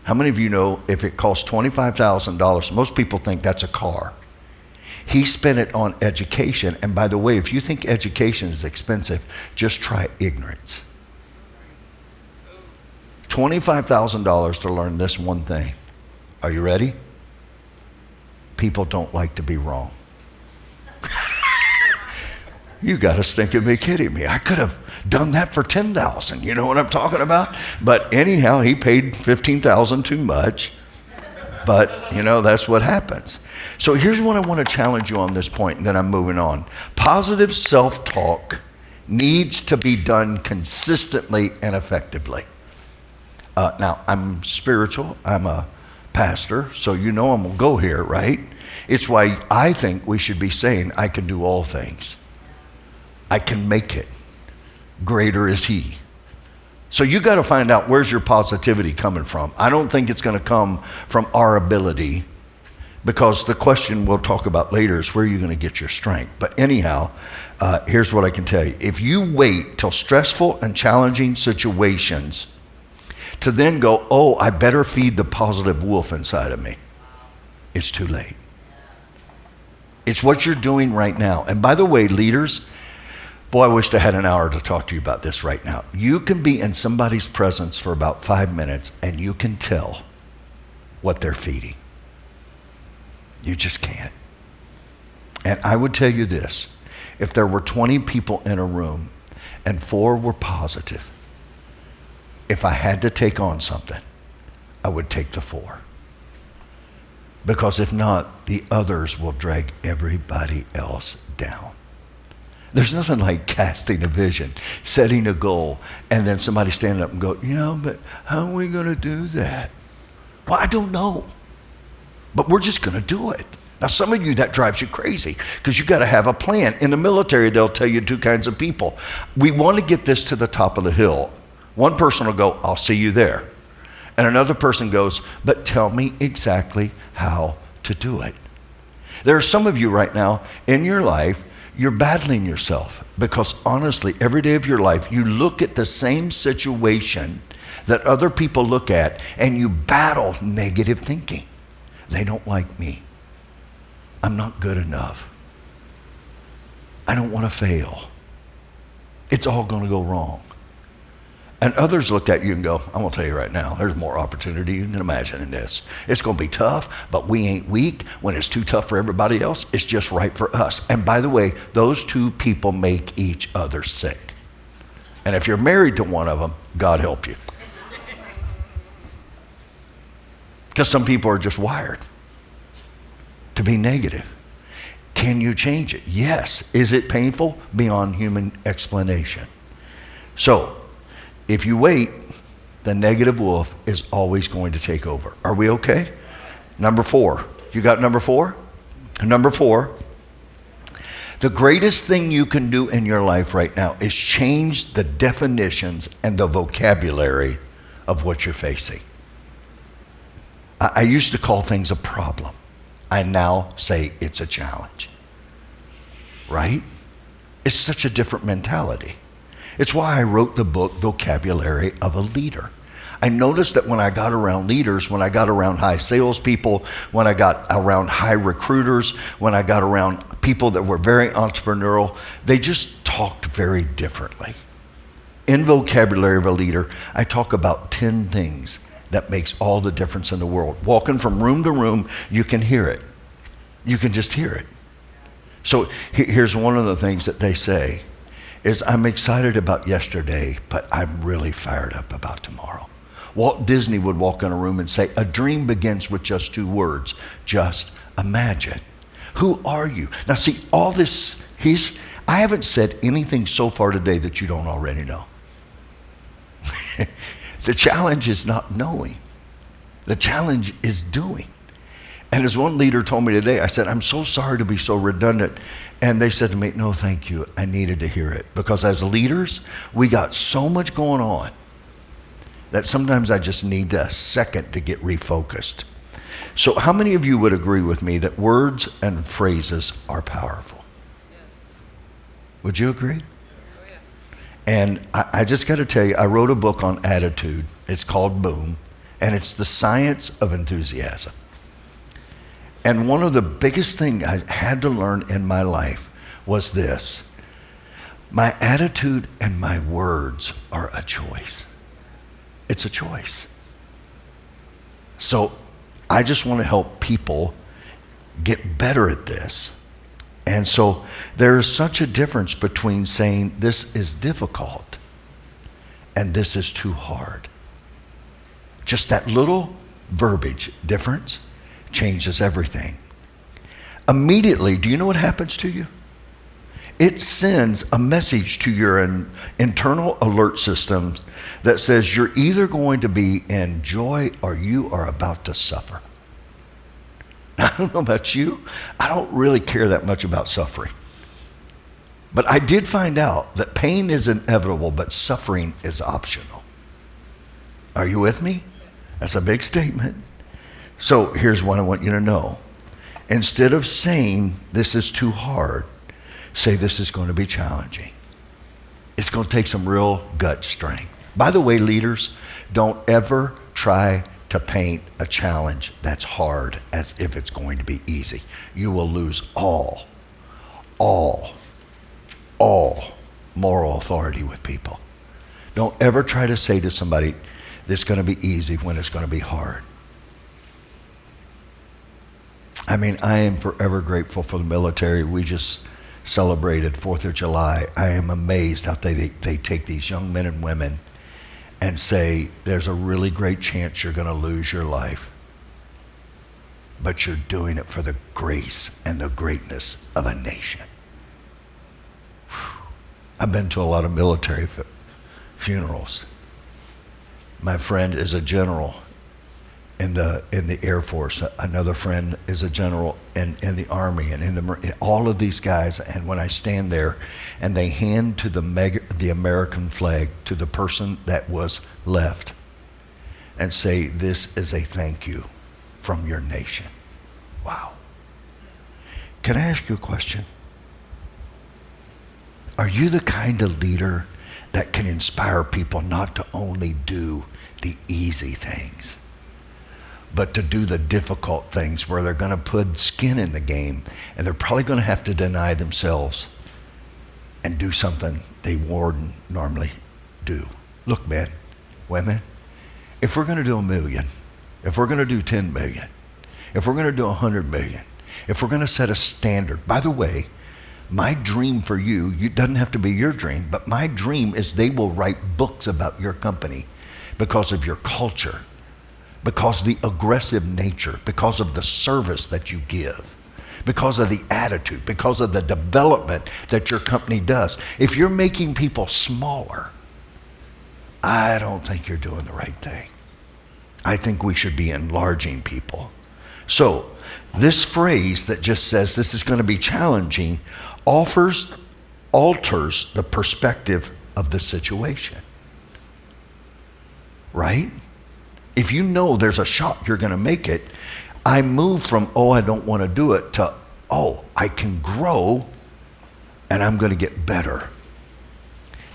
[SPEAKER 3] How many of you know if it costs $25,000, most people think that's a car. He spent it on education. And by the way, if you think education is expensive, just try ignorance. $25,000 to learn this one thing. Are you ready? People don't like to be wrong. You got to stinking be kidding me. I could have done that for $10,000. You know what I'm talking about? But anyhow, he paid $15,000 too much. But, you know, that's what happens. So here's what I want to challenge you on this point, and then I'm moving on. Positive self-talk needs to be done consistently and effectively. Now, I'm spiritual. I'm a pastor, so you know I'm going to go here, right? It's why I think we should be saying, I can do all things. I can make it. Greater is he. So you got to find out, where's your positivity coming from? I don't think it's going to come from our ability, because the question we'll talk about later is, where are you going to get your strength? But anyhow, here's what I can tell you. If you wait till stressful and challenging situations to then go, oh, I better feed the positive wolf inside of me, it's too late. It's what you're doing right now. And by the way, leaders, boy, I wished I had an hour to talk to you about this right now. You can be in somebody's presence for about 5 minutes and you can tell what they're feeding. You just can't. And I would tell you this, if there were 20 people in a room and 4 were positive, if I had to take on something, I would take the 4. Because if not, the others will drag everybody else down. There's nothing like casting a vision, setting a goal, and then somebody standing up and go, yeah, but how are we going to do that? Well, I don't know. But we're just going to do it. Now, some of you, that drives you crazy because you got to have a plan. In the military, they'll tell you 2 kinds of people. We want to get this to the top of the hill. One person will go, I'll see you there. And another person goes, but tell me exactly how to do it. There are some of you right now in your life, you're battling yourself because honestly, every day of your life, you look at the same situation that other people look at and you battle negative thinking. They don't like me. I'm not good enough. I don't want to fail. It's all going to go wrong. And others look at you and go, I'm going to tell you right now, there's more opportunity you can imagine in this. It's going to be tough, but we ain't weak. When it's too tough for everybody else, it's just right for us. And by the way, those 2 people make each other sick. And if you're married to one of them, God help you. Because some people are just wired to be negative. Can you change it? Yes. Is it painful? Beyond human explanation. So, if you wait, the negative wolf is always going to take over. Are we okay? Number 4. You got number 4? Number 4. The greatest thing you can do in your life right now is change the definitions and the vocabulary of what you're facing. I used to call things a problem. I now say it's a challenge. Right? It's such a different mentality. It's why I wrote the book, Vocabulary of a Leader. I noticed that when I got around leaders, when I got around high salespeople, when I got around high recruiters, when I got around people that were very entrepreneurial, they just talked very differently. In Vocabulary of a Leader, I talk about 10 things that makes all the difference in the world. Walking from room to room, you can hear it. You can just hear it. So here's one of the things that they say is, I'm excited about yesterday, but I'm really fired up about tomorrow. Walt Disney would walk in a room and say, a dream begins with just 2 words, just imagine. Who are you? Now see, all this, I haven't said anything so far today that you don't already know. The challenge is not knowing. The challenge is doing. And as one leader told me today, I said, I'm so sorry to be so redundant. And they said to me, no, thank you. I needed to hear it. Because as leaders, we got so much going on that sometimes I just need a second to get refocused. So how many of you would agree with me that words and phrases are powerful? Yes. Would you agree? Oh, yeah. And I just got to tell you, I wrote a book on attitude. It's called Boom, and it's the science of enthusiasm. And one of the biggest things I had to learn in my life was this. My attitude and my words are a choice. It's a choice. So I just want to help people get better at this. And so there's such a difference between saying this is difficult and this is too hard. Just that little verbiage difference changes everything. Immediately, do you know what happens to you? It sends a message to your internal alert system that says you're either going to be in joy or you are about to suffer. I don't know about you. I don't really care that much about suffering. But I did find out that pain is inevitable, but suffering is optional. Are you with me? That's a big statement. So here's what I want you to know. Instead of saying this is too hard, say this is going to be challenging. It's going to take some real gut strength. By the way, leaders, don't ever try to paint a challenge that's hard as if it's going to be easy. You will lose all moral authority with people. Don't ever try to say to somebody, this is going to be easy when it's going to be hard. I mean, I am forever grateful for the military. We just celebrated 4th of July. I am amazed how they take these young men and women and say, there's a really great chance you're going to lose your life, but you're doing it for the grace and the greatness of a nation. I've been to a lot of military funerals. My friend is a general in the Air Force. Another friend is a general in the Army and in the Marine. All of these guys, and when I stand there and they hand to the American flag to the person that was left and say, this is a thank you from your nation. Wow. Can I ask you a question? Are you the kind of leader that can inspire people not to only do the easy things, but to do the difficult things where they're going to put skin in the game and they're probably going to have to deny themselves and do something they wouldn't normally do? Look, men, women, if we're going to do 1 million, if we're going to do 10 million, if we're going to do 100 million, if we're going to set a standard, by the way, my dream for you, it doesn't have to be your dream, but my dream is they will write books about your company because of your culture, because of the aggressive nature, because of the service that you give, because of the attitude, because of the development that your company does. If you're making people smaller, I don't think you're doing the right thing. I think we should be enlarging people. So this phrase that just says this is going to be challenging alters the perspective of the situation. Right? If you know there's a shot you're going to make it, I move from, oh, I don't want to do it, to, oh, I can grow and I'm going to get better.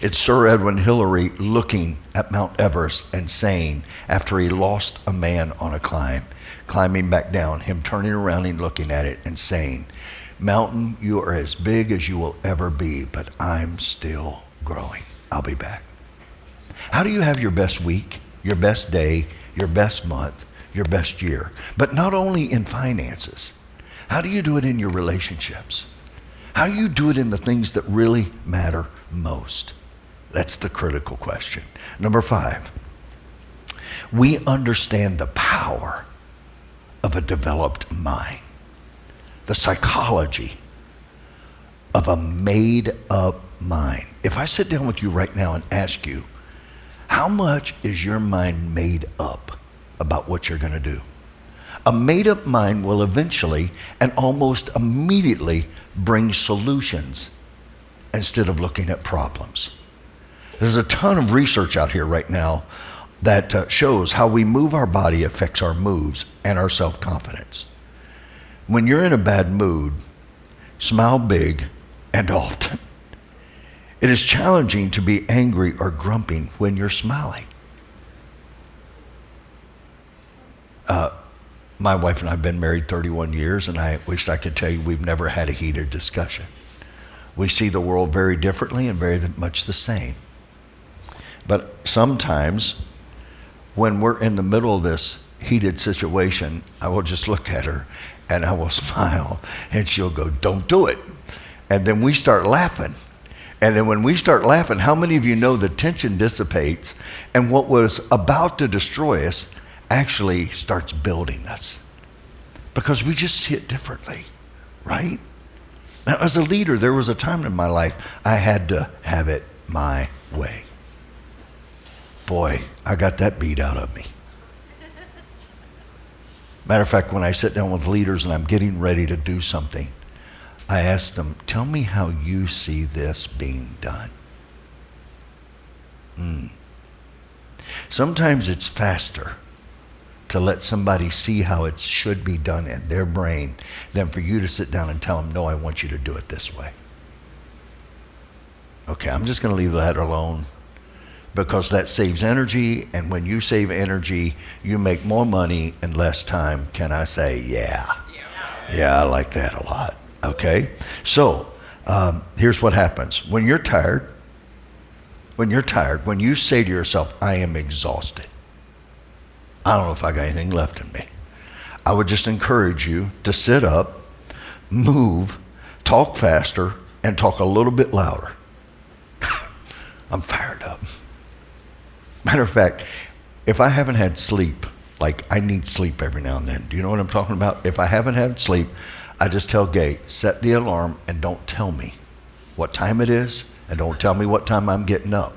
[SPEAKER 3] It's Sir Edwin Hillary looking at Mount Everest and saying, after he lost a man on a climb, climbing back down, him turning around and looking at it and saying, mountain, you are as big as you will ever be, but I'm still growing. I'll be back. How do you have your best week, your best day, your best month, your best year? But not only in finances. How do you do it in your relationships? How do you do it in the things that really matter most? That's the critical question. Number 5, we understand the power of a developed mind, the psychology of a made-up mind. If I sit down with you right now and ask you, how much is your mind made up about what you're going to do? A made-up mind will eventually and almost immediately bring solutions instead of looking at problems. There's a ton of research out here right now that shows how we move our body affects our moves and our self-confidence. When you're in a bad mood, smile big and often. It is challenging to be angry or grumpy when you're smiling. My wife and I have been married 31 years, and I wished I could tell you we've never had a heated discussion. We see the world very differently and very much the same. But sometimes when we're in the middle of this heated situation, I will just look at her and I will smile, and she'll go, "Don't do it." And then we start laughing. And then when we start laughing, how many of you know the tension dissipates and what was about to destroy us actually starts building us? Because we just see it differently, right? Now, as a leader, there was a time in my life I had to have it my way. Boy, I got that beat out of me. Matter of fact, when I sit down with leaders and I'm getting ready to do something, I ask them, tell me how you see this being done. Sometimes it's faster to let somebody see how it should be done in their brain than for you to sit down and tell them, no, I want you to do it this way. Okay, I'm just going to leave that alone because that saves energy, and when you save energy, you make more money in less time. Can I say, yeah? Yeah, I like that a lot. Okay, so here's what happens. When you're tired, when you say to yourself, I am exhausted, I don't know if I got anything left in me, I would just encourage you to sit up, move, talk faster, and talk a little bit louder. I'm fired up. Matter of fact, if I haven't had sleep, like I need sleep every now and then. Do you know what I'm talking about? If I haven't had sleep, I just tell Gay, set the alarm and don't tell me what time it is and don't tell me what time I'm getting up.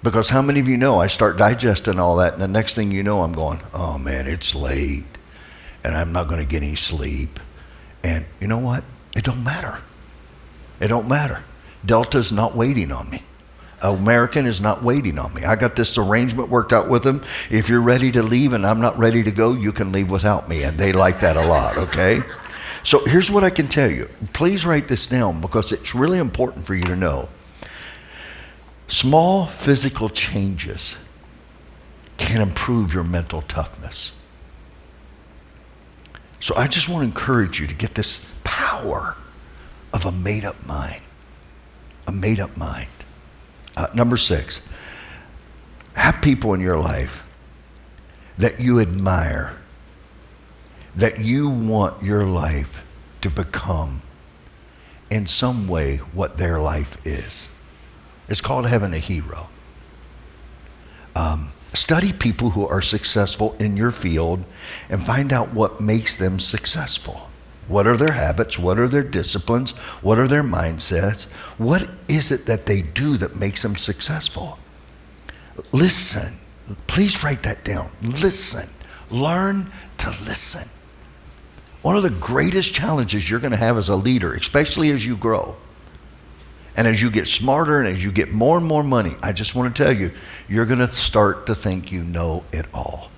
[SPEAKER 3] Because how many of you know I start digesting all that and the next thing you know I'm going, oh man, it's late and I'm not going to get any sleep. And you know what? It don't matter. It don't matter. Delta's not waiting on me. American is not waiting on me. I got this arrangement worked out with them. If you're ready to leave and I'm not ready to go, you can leave without me. And they like that a lot, okay? So here's what I can tell you. Please write this down because it's really important for you to know. Small physical changes can improve your mental toughness. So I just want to encourage you to get this power of a made-up mind. A made-up mind. Number 6, have people in your life that you admire, that you want your life to become in some way what their life is. It's called having a hero. Study people who are successful in your field and find out what makes them successful. What are their habits? What are their disciplines? What are their mindsets? What is it that they do that makes them successful? Listen. Please write that down. Listen. Learn to listen. One of the greatest challenges you're going to have as a leader, especially as you grow, and as you get smarter and as you get more and more money, I just want to tell you, you're going to start to think you know it all.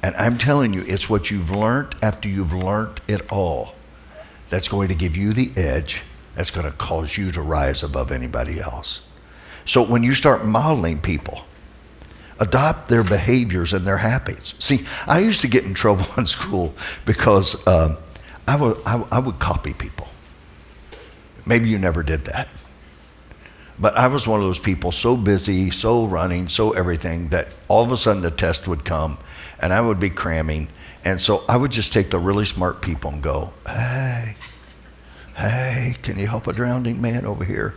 [SPEAKER 3] And I'm telling you, it's what you've learned after you've learned it all that's going to give you the edge, that's going to cause you to rise above anybody else. So when you start modeling people, adopt their behaviors and their habits. See, I used to get in trouble in school because I would copy people. Maybe you never did that. But I was one of those people so busy, so running, so everything that all of a sudden the test would come and I would be cramming. And so I would just take the really smart people and go, hey, can you help a drowning man over here?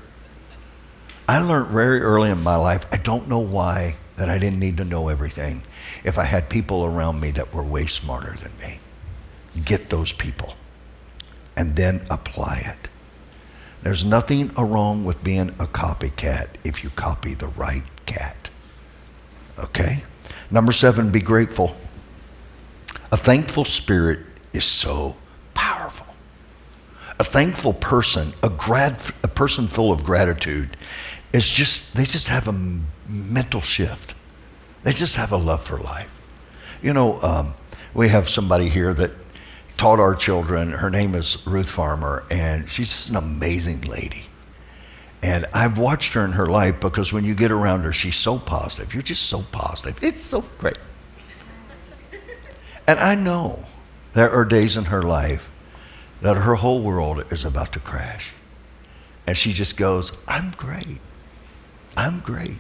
[SPEAKER 3] I learned very early in my life, I don't know why, that I didn't need to know everything if I had people around me that were way smarter than me. Get those people and then apply it. There's nothing wrong with being a copycat if you copy the right cat. Okay? Number 7, be grateful. A thankful spirit is so powerful. A thankful person, a person full of gratitude, they just have a mental shift. They just have a love for life. We have somebody here that taught our children. Her name is Ruth Farmer, and she's just an amazing lady. And I've watched her in her life because when you get around her, she's so positive. You're just so positive. It's so great. And I know there are days in her life that her whole world is about to crash. And she just goes, I'm great. I'm great.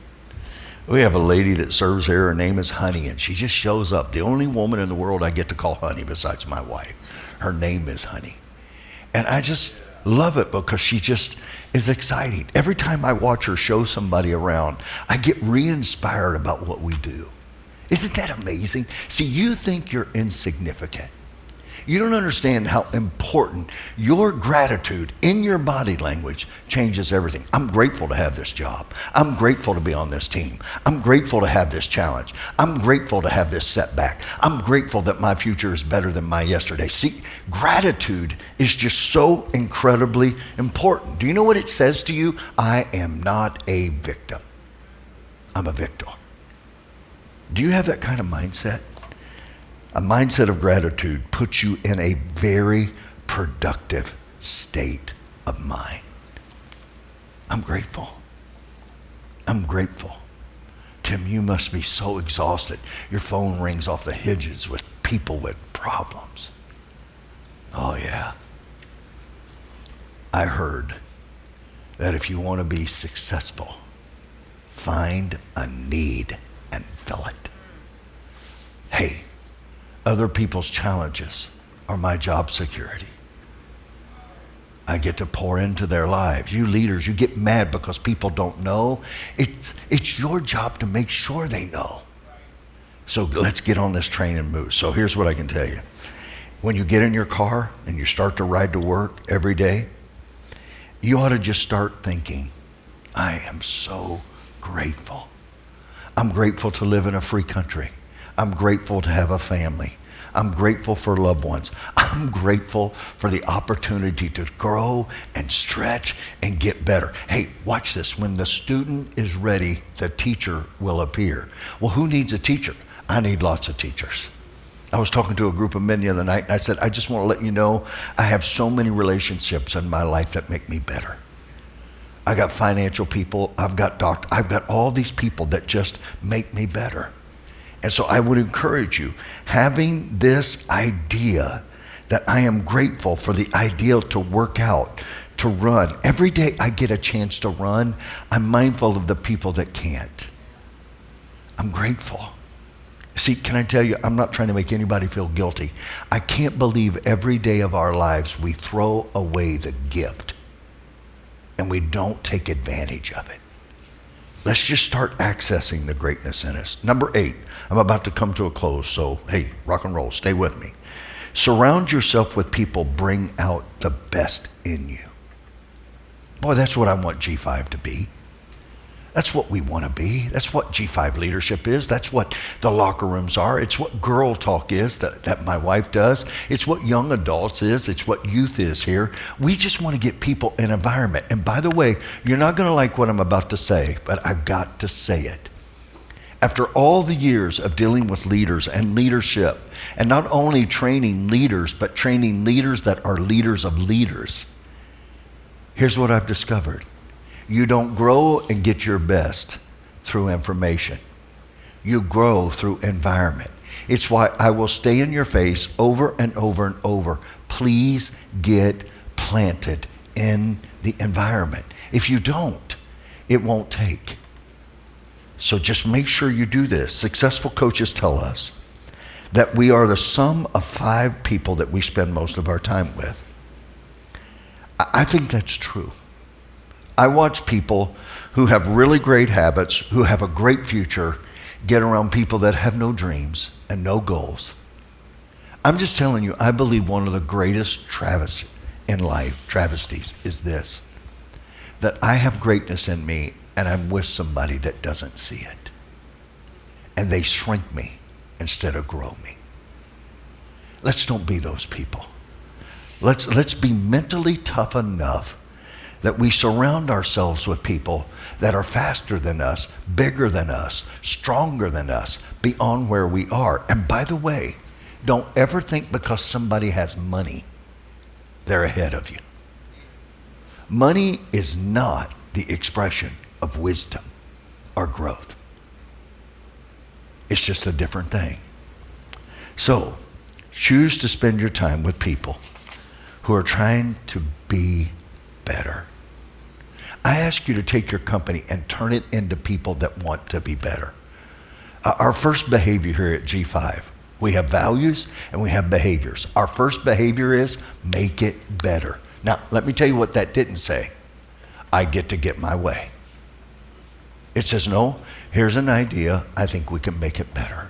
[SPEAKER 3] We have a lady that serves here. Her name is Honey, and she just shows up. The only woman in the world I get to call Honey besides my wife. Her name is Honey. And I just love it because she just is exciting. Every time I watch her show somebody around, I get re-inspired about what we do. Isn't that amazing? See, you think you're insignificant. You don't understand how important your gratitude in your body language changes everything. I'm grateful to have this job. I'm grateful to be on this team. I'm grateful to have this challenge. I'm grateful to have this setback. I'm grateful that my future is better than my yesterday. See, gratitude is just so incredibly important. Do you know what it says to you? I am not a victim. I'm a victor. Do you have that kind of mindset? A mindset of gratitude puts you in a very productive state of mind. I'm grateful. I'm grateful. Tim, you must be so exhausted. Your phone rings off the hinges with people with problems. Oh, yeah. I heard that if you want to be successful, find a need and fill it. Hey, other people's challenges are my job security. I get to pour into their lives. You leaders, you get mad because people don't know. It's your job to make sure they know. So let's get on this train and move. So here's what I can tell you. When you get in your car and you start to ride to work every day, you ought to just start thinking, I am so grateful. I'm grateful to live in a free country. I'm grateful to have a family. I'm grateful for loved ones. I'm grateful for the opportunity to grow and stretch and get better. Hey, watch this. When the student is ready, the teacher will appear. Well, who needs a teacher? I need lots of teachers. I was talking to a group of men the other night, and I said, I just want to let you know I have so many relationships in my life that make me better. I got financial people. I've got doctors. I've got all these people that just make me better. And so I would encourage you, having this idea that I am grateful for the ideal to work out, to run. Every day I get a chance to run, I'm mindful of the people that can't. I'm grateful. See, can I tell you, I'm not trying to make anybody feel guilty. I can't believe every day of our lives we throw away the gift and we don't take advantage of it. Let's just start accessing the greatness in us. Number 8, I'm about to come to a close, so hey, rock and roll, stay with me. Surround yourself with people bring out the best in you. Boy, that's what I want G5 to be. That's what we want to be. That's what G5 leadership is. That's what the locker rooms are. It's what girl talk is that my wife does. It's what young adults is. It's what youth is here. We just want to get people in environment. And by the way, you're not going to like what I'm about to say, but I've got to say it. After all the years of dealing with leaders and leadership, and not only training leaders, but training leaders that are leaders of leaders, here's what I've discovered. You don't grow and get your best through information. You grow through environment. It's why I will stay in your face over and over and over. Please get planted in the environment. If you don't, it won't take. So just make sure you do this. Successful coaches tell us that we are the sum of 5 people that we spend most of our time with. I think that's true. I watch people who have really great habits, who have a great future, get around people that have no dreams and no goals. I'm just telling you, I believe one of the greatest travesties in life is this, that I have greatness in me and I'm with somebody that doesn't see it. And they shrink me instead of grow me. Let's don't be those people. Let's be mentally tough enough that we surround ourselves with people that are faster than us, bigger than us, stronger than us, beyond where we are. And by the way, don't ever think because somebody has money, they're ahead of you. Money is not the expression of wisdom or growth. It's just a different thing. So, choose to spend your time with people who are trying to be better. I ask you to take your company and turn it into people that want to be better. Our first behavior here at G5, we have values and we have behaviors. Our first behavior is make it better. Now, let me tell you what that didn't say. I get my way. It says, no, here's an idea. I think we can make it better.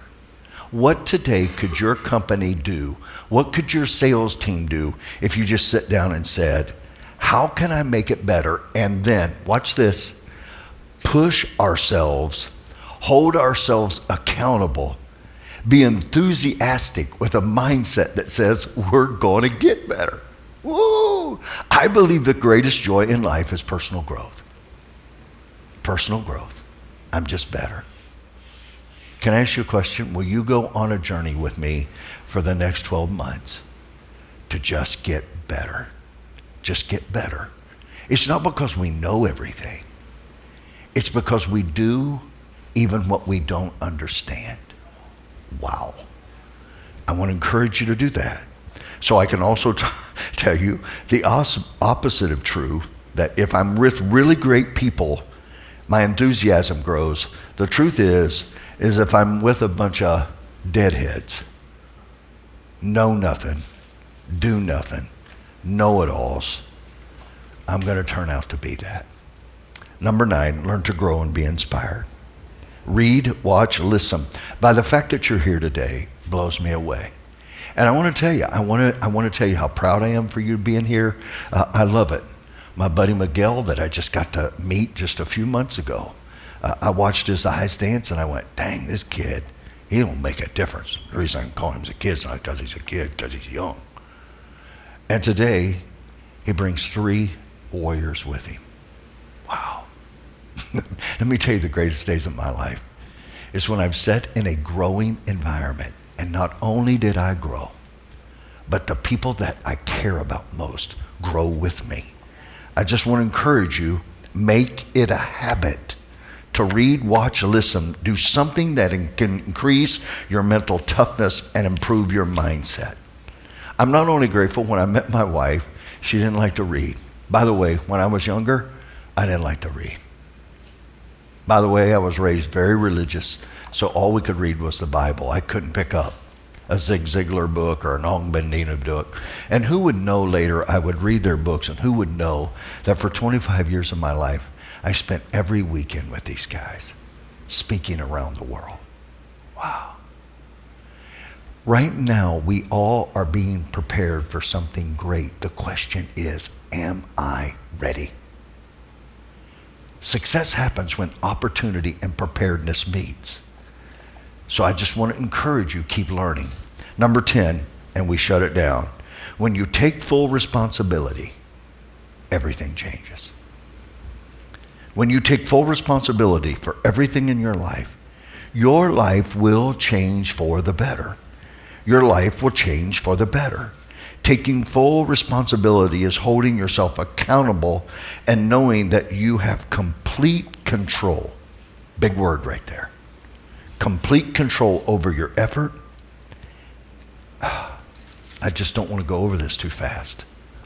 [SPEAKER 3] What today could your company do? What could your sales team do if you just sit down and said, how can I make it better? And then, watch this, push ourselves, hold ourselves accountable, be enthusiastic with a mindset that says we're going to get better. Woo! I believe the greatest joy in life is personal growth. Personal growth. I'm just better. Can I ask you a question? Will you go on a journey with me for the next 12 months to just get better? Just get better. It's not because we know everything. It's because we do even what we don't understand. Wow. I want to encourage you to do that. So I can also tell you the opposite of true, that if I'm with really great people, my enthusiasm grows. The truth is if I'm with a bunch of deadheads, know nothing, do nothing, know-it-alls, I'm going to turn out to be that. Number 9, learn to grow and be inspired. Read, watch, listen. By the fact that you're here today blows me away. And I want to tell you, I want to tell you how proud I am for you being here. I love it. My buddy Miguel that I just got to meet just a few months ago, I watched his eyes dance and I went, dang, this kid, he don't make a difference. The reason I can call him a kid is not because he's a kid, because he's young. And today, he brings 3 warriors with him. Wow. Let me tell you the greatest days of my life is when I've sat in a growing environment, and not only did I grow, but the people that I care about most grow with me. I just want to encourage you, make it a habit to read, watch, listen, do something that can increase your mental toughness and improve your mindset. I'm not only grateful when I met my wife, she didn't like to read. By the way, when I was younger, I didn't like to read. By the way, I was raised very religious, so all we could read was the Bible. I couldn't pick up a Zig Ziglar book or an Ong Bendina book. And who would know later I would read their books, and who would know that for 25 years of my life, I spent every weekend with these guys, speaking around the world. Wow. Right now, we all are being prepared for something great. The question is, am I ready? Success happens when opportunity and preparedness meets. So I just want to encourage you, keep learning. Number 10, and we shut it down. When you take full responsibility, everything changes. When you take full responsibility for everything in your life will change for the better. Your life will change for the better. Taking full responsibility is holding yourself accountable and knowing that you have complete control. Big word right there. Complete control over your effort. I just don't want to go over this too fast.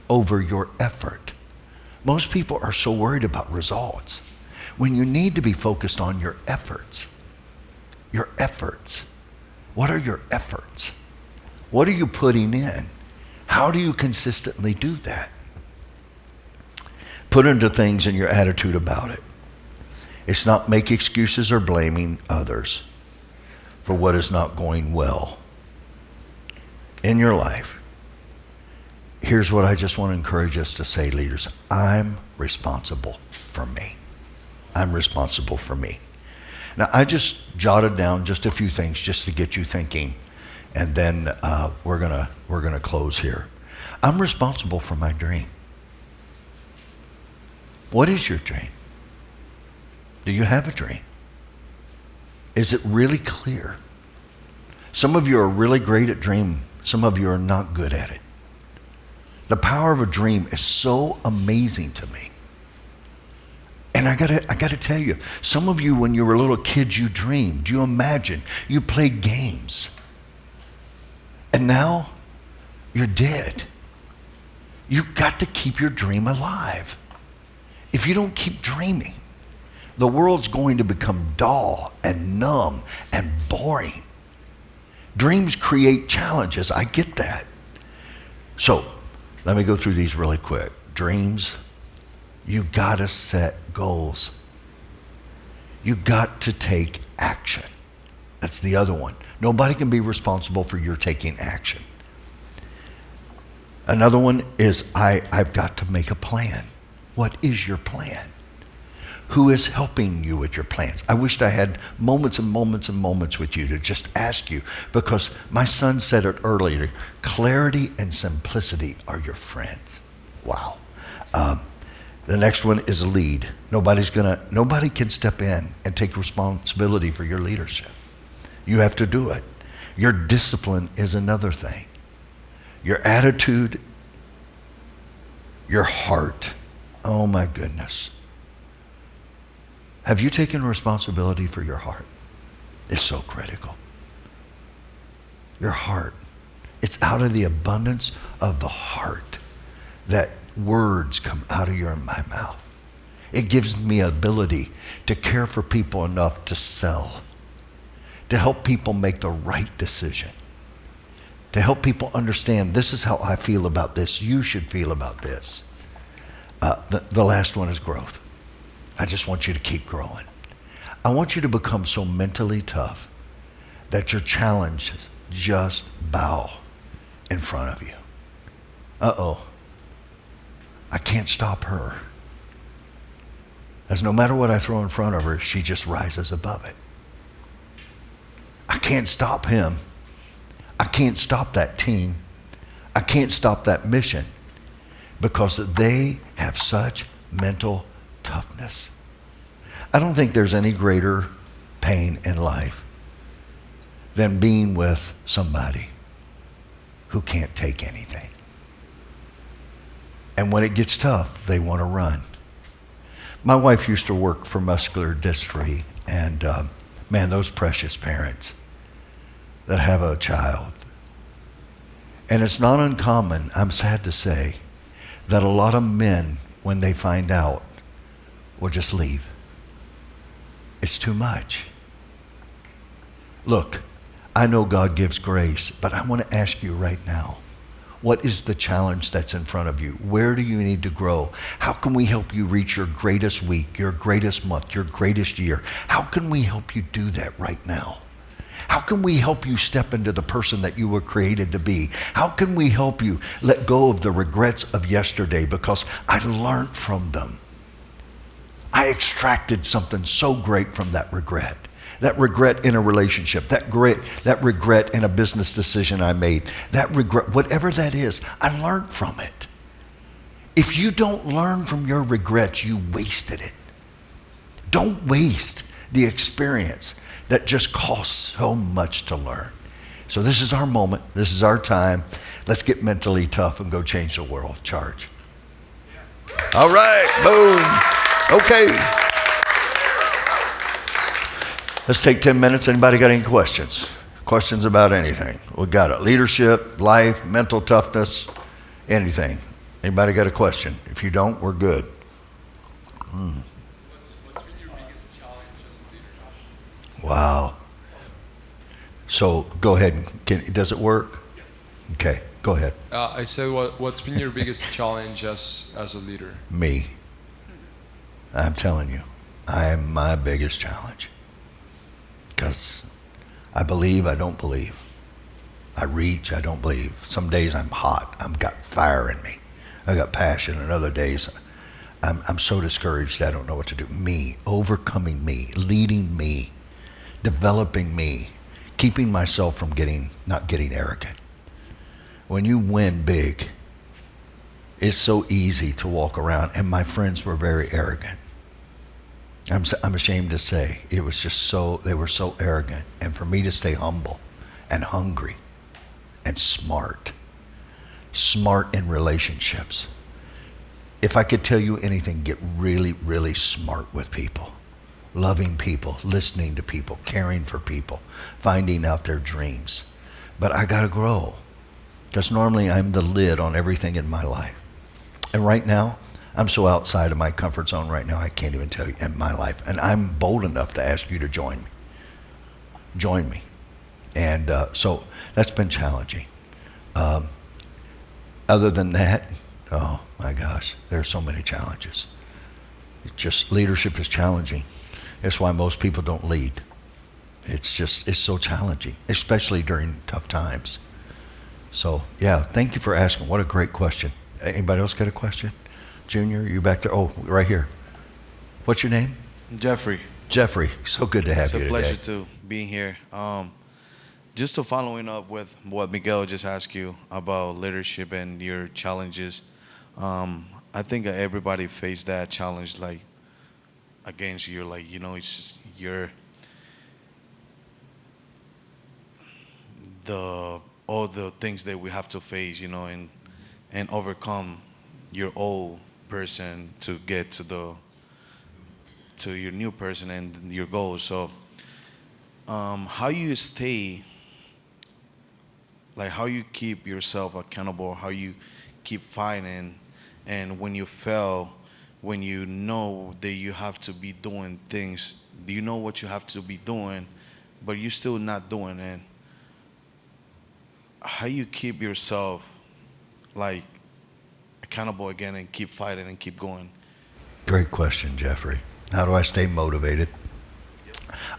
[SPEAKER 3] Over your effort. Most people are so worried about results when you need to be focused on your efforts. Your efforts. What are your efforts? What are you putting in? How do you consistently do that? Put into things in your attitude about it. It's not make excuses or blaming others for what is not going well in your life. Here's what I just want to encourage us to say, leaders. I'm responsible for me. I'm responsible for me. Now, I just jotted down just a few things just to get you thinking. and then we're gonna close here. I'm responsible for my dream. What is your dream? Do you have a dream? Is it really clear? Some of you are really great at dreaming. Some of you are not good at it. The power of a dream is so amazing to me. And I gotta tell you, some of you, when you were little kids, you dreamed, you imagined, you played games. And now you're dead. You've got to keep your dream alive. If you don't keep dreaming, the world's going to become dull and numb and boring. Dreams create challenges. I get that. So let me go through these really quick. Dreams, you gotta set goals. You got to take action. That's the other one. Nobody can be responsible for your taking action. Another one is I've got to make a plan. What is your plan? Who is helping you with your plans? I wished I had moments and moments and moments with you to just ask you, because my son said it earlier, clarity and simplicity are your friends. Wow. The next one is lead. Nobody can step in and take responsibility for your leadership. You have to do it. Your discipline is another thing. Your attitude, your heart. Oh my goodness. Have you taken responsibility for your heart? It's so critical. Your heart. It's out of the abundance of the heart that words come out of my mouth. It gives me ability to care for people enough to sell, to help people make the right decision, to help people understand this is how I feel about this. You should feel about this. The last one is growth. I just want you to keep growing. I want you to become so mentally tough that your challenges just bow in front of you. Uh-oh. I can't stop her. As no matter what I throw in front of her, she just rises above it. I can't stop him. I can't stop that team. I can't stop that mission because they have such mental toughness. I don't think there's any greater pain in life than being with somebody who can't take anything. And when it gets tough, they want to run. My wife used to work for muscular dystrophy, and man, those precious parents that have a child. And it's not uncommon, I'm sad to say, that a lot of men, when they find out, will just leave. It's too much. Look, I know God gives grace, but I want to ask you right now, what is the challenge that's in front of you? Where do you need to grow? How can we help you reach your greatest week, your greatest month, your greatest year? How can we help you do that right now? How can we help you step into the person that you were created to be? How can we help you let go of the regrets of yesterday, because I learned from them? I extracted something so great from that regret. That regret in a relationship, that regret in a business decision I made, that regret, whatever that is, I learned from it. If you don't learn from your regrets, you wasted it. Don't waste the experience that just costs so much to learn. So this is our moment. This is our time. Let's get mentally tough and go change the world. Charge. All right, boom. Okay. Let's take 10 minutes. Anybody got any questions? Questions about anything? We got it. Leadership, life, mental toughness, anything. Anybody got a question? If you don't, we're good.
[SPEAKER 4] What's been your biggest challenge as a leader?
[SPEAKER 3] Wow. So go ahead. Does it work?
[SPEAKER 4] Yeah.
[SPEAKER 3] Okay, go ahead.
[SPEAKER 4] I said, what's been your biggest challenge as a leader?
[SPEAKER 3] Me. I'm telling you, I am my biggest challenge. Because I believe, I don't believe. I reach, I don't believe. Some days I'm hot. I've got fire in me. I got passion. And other days I'm so discouraged I don't know what to do. Me, overcoming me, leading me, developing me, keeping myself from not getting arrogant. When you win big, it's so easy to walk around, and my friends were very arrogant. I'm ashamed to say it was just they were so arrogant. And for me to stay humble and hungry and smart in relationships. If I could tell you anything, get really, really smart with people. Loving people, listening to people, caring for people, finding out their dreams. But I gotta grow, because normally I'm the lid on everything in my life. And right now, I'm so outside of my comfort zone right now, I can't even tell you in my life. And I'm bold enough to ask you to join me. Join me. And so that's been challenging. Other than that, oh my gosh, there are so many challenges. Leadership is challenging. That's why most people don't lead. It's so challenging, especially during tough times. So yeah, thank you for asking. What a great question. Anybody else got a question? Junior, you back there? Oh, right here. What's your name?
[SPEAKER 5] Jeffrey.
[SPEAKER 3] Jeffrey, so good to have you today.
[SPEAKER 5] It's a pleasure to be here. Just to following up with what Miguel just asked you about leadership and your challenges, I think everybody faced that challenge, like against you, like, you know, it's all the things that we have to face, you know, and overcome your old person to get to your new person and your goals. So how you stay, like how you keep yourself accountable, how you keep fighting, and when you fail, when you know that you have to be doing things, you know what you have to be doing, but you're still not doing it. How you keep yourself like accountable again and keep fighting and keep going?
[SPEAKER 3] Great question, Jeffrey. How do I stay motivated?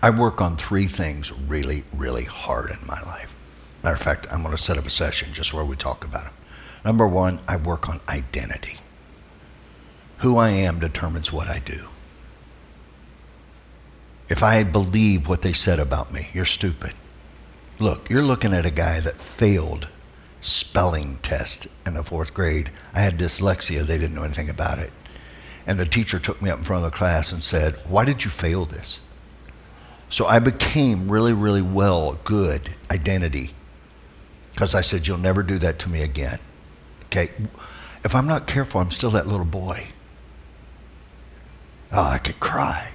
[SPEAKER 3] I work on 3 things really, really hard in my life. Matter of fact, I'm going to set up a session just where we talk about them. Number 1, I work on identity. Who I am determines what I do. If I believe what they said about me, you're stupid. Look, you're looking at a guy that failed spelling test in the 4th grade. I had dyslexia. They didn't know anything about it. And the teacher took me up in front of the class and said, "Why did you fail this?" So I became really, really good identity, because I said, "You'll never do that to me again." Okay? If I'm not careful, I'm still that little boy. Oh, I could cry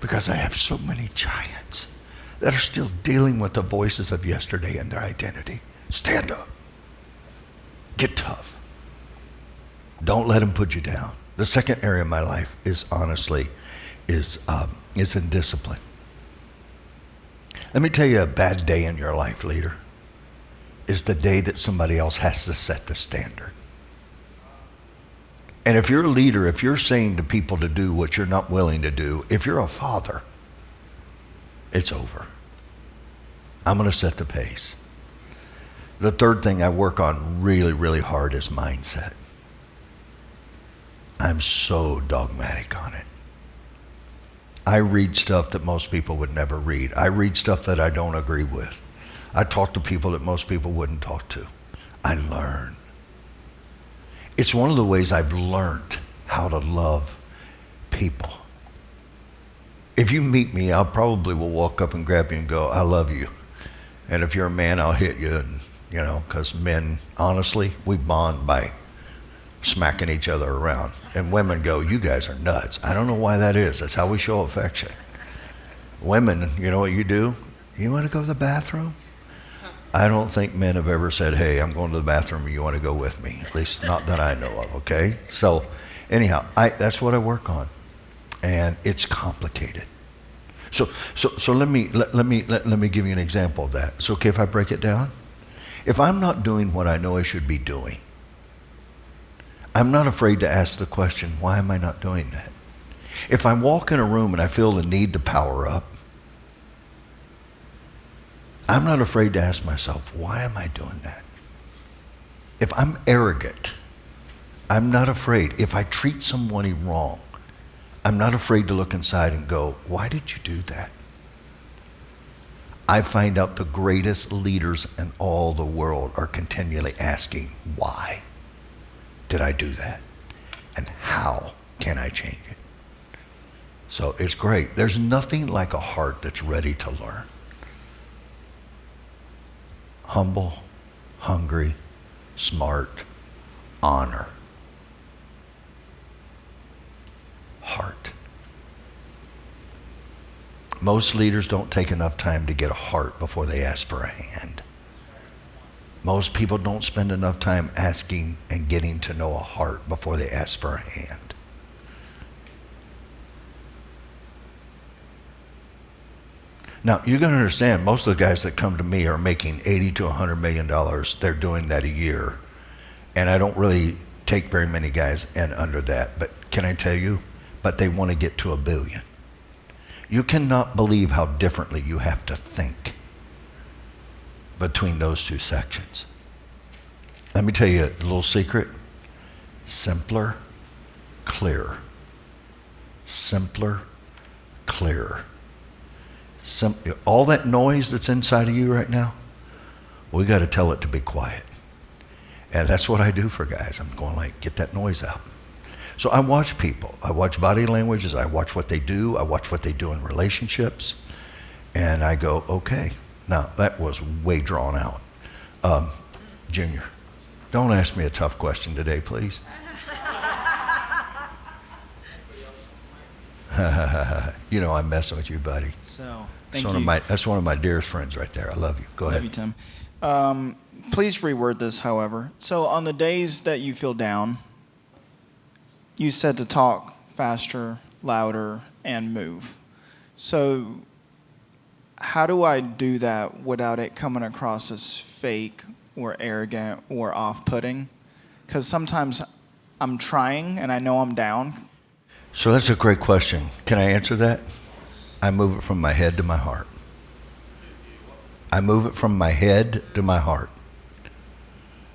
[SPEAKER 3] because I have so many giants that are still dealing with the voices of yesterday and their identity. Stand up. Get tough. Don't let them put you down. The second area of my life is honestly is in discipline. Let me tell you, a bad day in your life, leader, is the day that somebody else has to set the standard. And if you're a leader, if you're saying to people to do what you're not willing to do, if you're a father, it's over. I'm going to set the pace. The third thing I work on really, really hard is mindset. I'm so dogmatic on it. I read stuff that most people would never read. I read stuff that I don't agree with. I talk to people that most people wouldn't talk to. I learn. It's one of the ways I've learned how to love people. If you meet me, I probably will walk up and grab you and go, "I love you." And if you're a man, I'll hit you, and because men, honestly, we bond by smacking each other around. And women go, "You guys are nuts." I don't know why that is. That's how we show affection. Women, you know what you do? "You want to go to the bathroom?" I don't think men have ever said, "Hey, I'm going to the bathroom, you want to go with me?" At least not that I know of, okay? So anyhow, that's what I work on. And it's complicated. So let me give you an example of that. It's okay if I break it down? If I'm not doing what I know I should be doing, I'm not afraid to ask the question, why am I not doing that? If I walk in a room and I feel the need to power up, I'm not afraid to ask myself, why am I doing that? If I'm arrogant, I'm not afraid. If I treat somebody wrong, I'm not afraid to look inside and go, why did you do that? I find out the greatest leaders in all the world are continually asking, why did I do that? And how can I change it? So it's great. There's nothing like a heart that's ready to learn. Humble, hungry, smart, honor. Heart. Most leaders don't take enough time to get a heart before they ask for a hand. Most people don't spend enough time asking and getting to know a heart before they ask for a hand. Now, you got to understand, most of the guys that come to me are making $80 to $100 million. They're doing that a year. And I don't really take very many guys in under that. But can I tell you? But they want to get to $1 billion. You cannot believe how differently you have to think between those two sections. Let me tell you a little secret. Simpler, clearer. Simpler, clearer. All that noise that's inside of you right now, we got to tell it to be quiet. And that's what I do for guys. I'm going like, get that noise out. So I watch people. I watch body languages. I watch what they do. I watch what they do in relationships. And I go, okay. Now, that was way drawn out. Junior, don't ask me a tough question today, please. You know I'm messing with you, buddy.
[SPEAKER 6] So,
[SPEAKER 3] That's
[SPEAKER 6] thank you.
[SPEAKER 3] that's one of my dearest friends right there. I love you. Go
[SPEAKER 6] Love
[SPEAKER 3] ahead.
[SPEAKER 6] you, Tim. Please reword this, however. So on the days that you feel down, you said to talk faster, louder, and move. So how do I do that without it coming across as fake or arrogant or off-putting? Because sometimes I'm trying and I know I'm down.
[SPEAKER 3] So that's a great question. Can I answer that? I move it from my head to my heart. I move it from my head to my heart.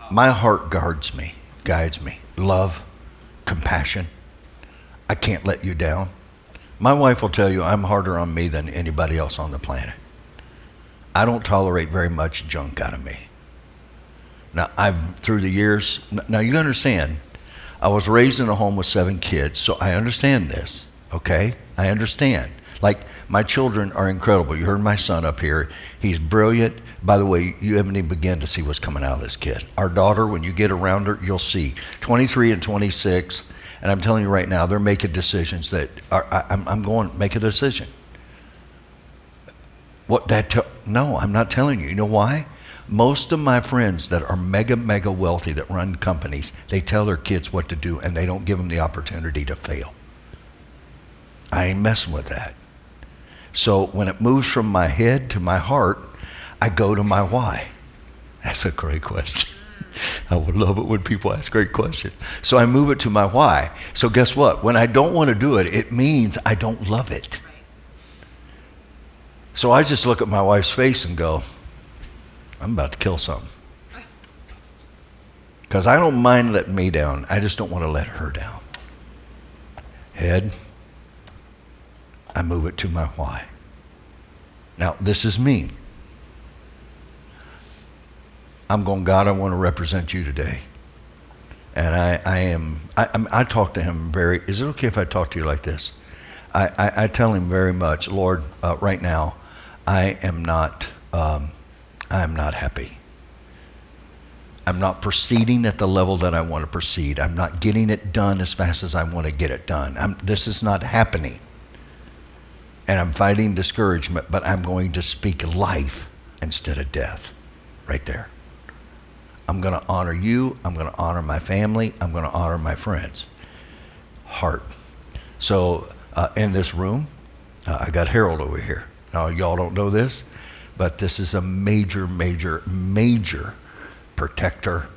[SPEAKER 3] My heart guards me, guides me. Love, compassion. I can't let you down. My wife will tell you I'm harder on me than anybody else on the planet. I don't tolerate very much junk out of me. Now, through the years, now you understand, I was raised in a home with 7 kids, so I understand this, okay? I understand. Like, my children are incredible. You heard my son up here. He's brilliant. By the way, you haven't even begun to see what's coming out of this kid. Our daughter, when you get around her, you'll see. 23 and 26, and I'm telling you right now, they're making decisions that I'm going to make a decision. No, I'm not telling you. You know why? Most of my friends that are mega wealthy that run companies, they tell their kids what to do and they don't give them the opportunity to fail. I ain't messing with that. So when it moves from my head to my heart, I go to my why. That's a great question. I would love it when people ask great questions. So I move it to my why. So guess what? When I don't want to do it, it means I don't love it. So I just look at my wife's face and go, I'm about to kill something. Because I don't mind letting me down. I just don't want to let her down. Head, I move it to my why. Now, this is me. I'm going, God, I want to represent you today. And I talk to him is it okay if I talk to you like this? I tell him very much, Lord, right now, I am not happy. I'm not proceeding at the level that I want to proceed. I'm not getting it done as fast as I want to get it done. This is not happening. And I'm fighting discouragement, but I'm going to speak life instead of death. Right there. I'm going to honor you. I'm going to honor my family. I'm going to honor my friends. Heart. So in this room, I got Harold over here. Now, y'all don't know this, but this is a major protector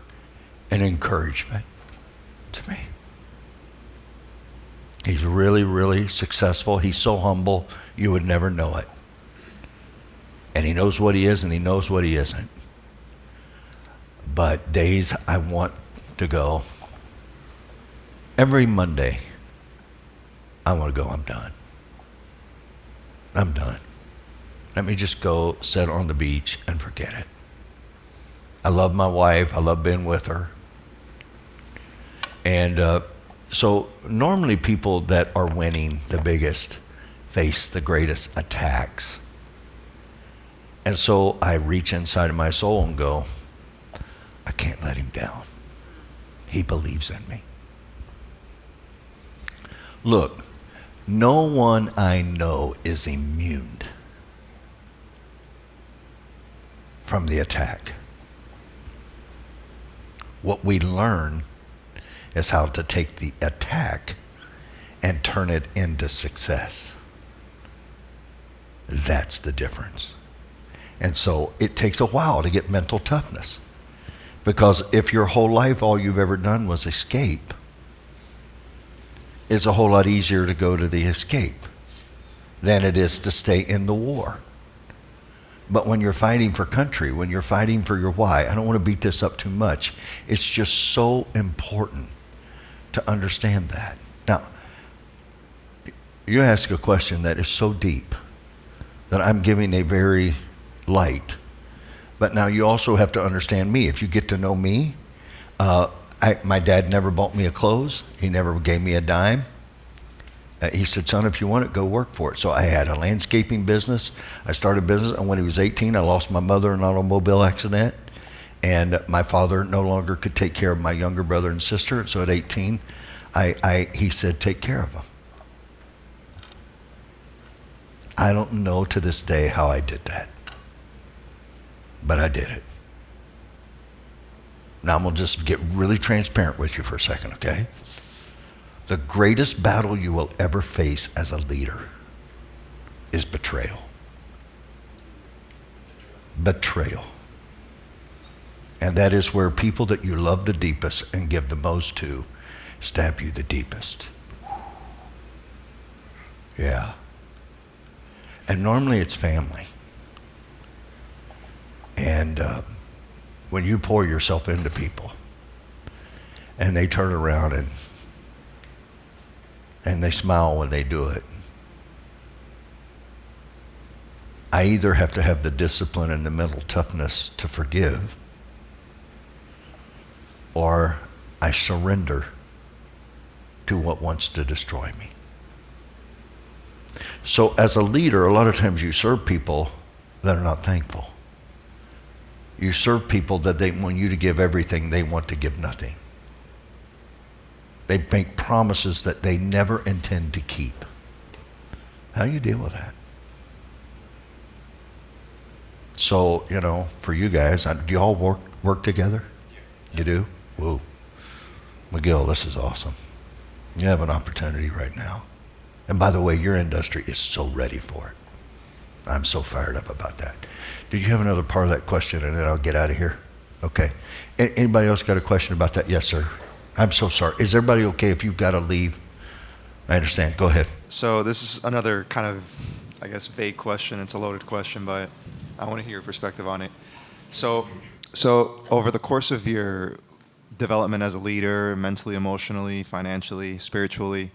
[SPEAKER 3] and encouragement to me. He's really successful. He's so humble, you would never know it. And he knows what he is and he knows what he isn't. But days I want to go, every Monday, I want to go, I'm done. I'm done. Let me just go sit on the beach and forget it. I love my wife. I love being with her. And so normally people that are winning the biggest face the greatest attacks. And so I reach inside of my soul and go, I can't let him down. He believes in me. Look, no one I know is immune from the attack. What we learn is how to take the attack and turn it into success. That's the difference. And so it takes a while to get mental toughness. Because if your whole life all you've ever done was escape, it's a whole lot easier to go to the escape than it is to stay in the war. But when you're fighting for country, when you're fighting for your why, I don't want to beat this up too much. It's just so important to understand that. Now, you ask a question that is so deep that I'm giving a very light. But now you also have to understand me. If you get to know me, my dad never bought me a clothes. He never gave me a dime. He said, son, if you want it, go work for it. So I had a landscaping business. I started a business, and when he was 18, I lost my mother in an automobile accident. And my father no longer could take care of my younger brother and sister. So at 18, he said, take care of them. I don't know to this day how I did that. But I did it. Now I'm going to just get really transparent with you for a second, okay? The greatest battle you will ever face as a leader is betrayal. Betrayal. And that is where people that you love the deepest and give the most to stab you the deepest. Yeah. And normally it's family. And when you pour yourself into people and they turn around and they smile when they do it, I either have to have the discipline and the mental toughness to forgive, or I surrender to what wants to destroy me. So as a leader, a lot of times you serve people that are not thankful. You serve people that they want you to give everything, they want to give nothing. They make promises that they never intend to keep. How do you deal with that? So, for you guys, do you all work together? Yeah. You do? Whoa. McGill, this is awesome. You have an opportunity right now. And by the way, your industry is so ready for it. I'm so fired up about that. Did you have another part of that question, and then I'll get out of here? Okay. Anybody else got a question about that? Yes, sir. I'm so sorry. Is everybody okay if you've got to leave? I understand. Go ahead.
[SPEAKER 7] So this is another kind of, I guess, vague question. It's a loaded question, but I want to hear your perspective on it. So over the course of your development as a leader, mentally, emotionally, financially, spiritually,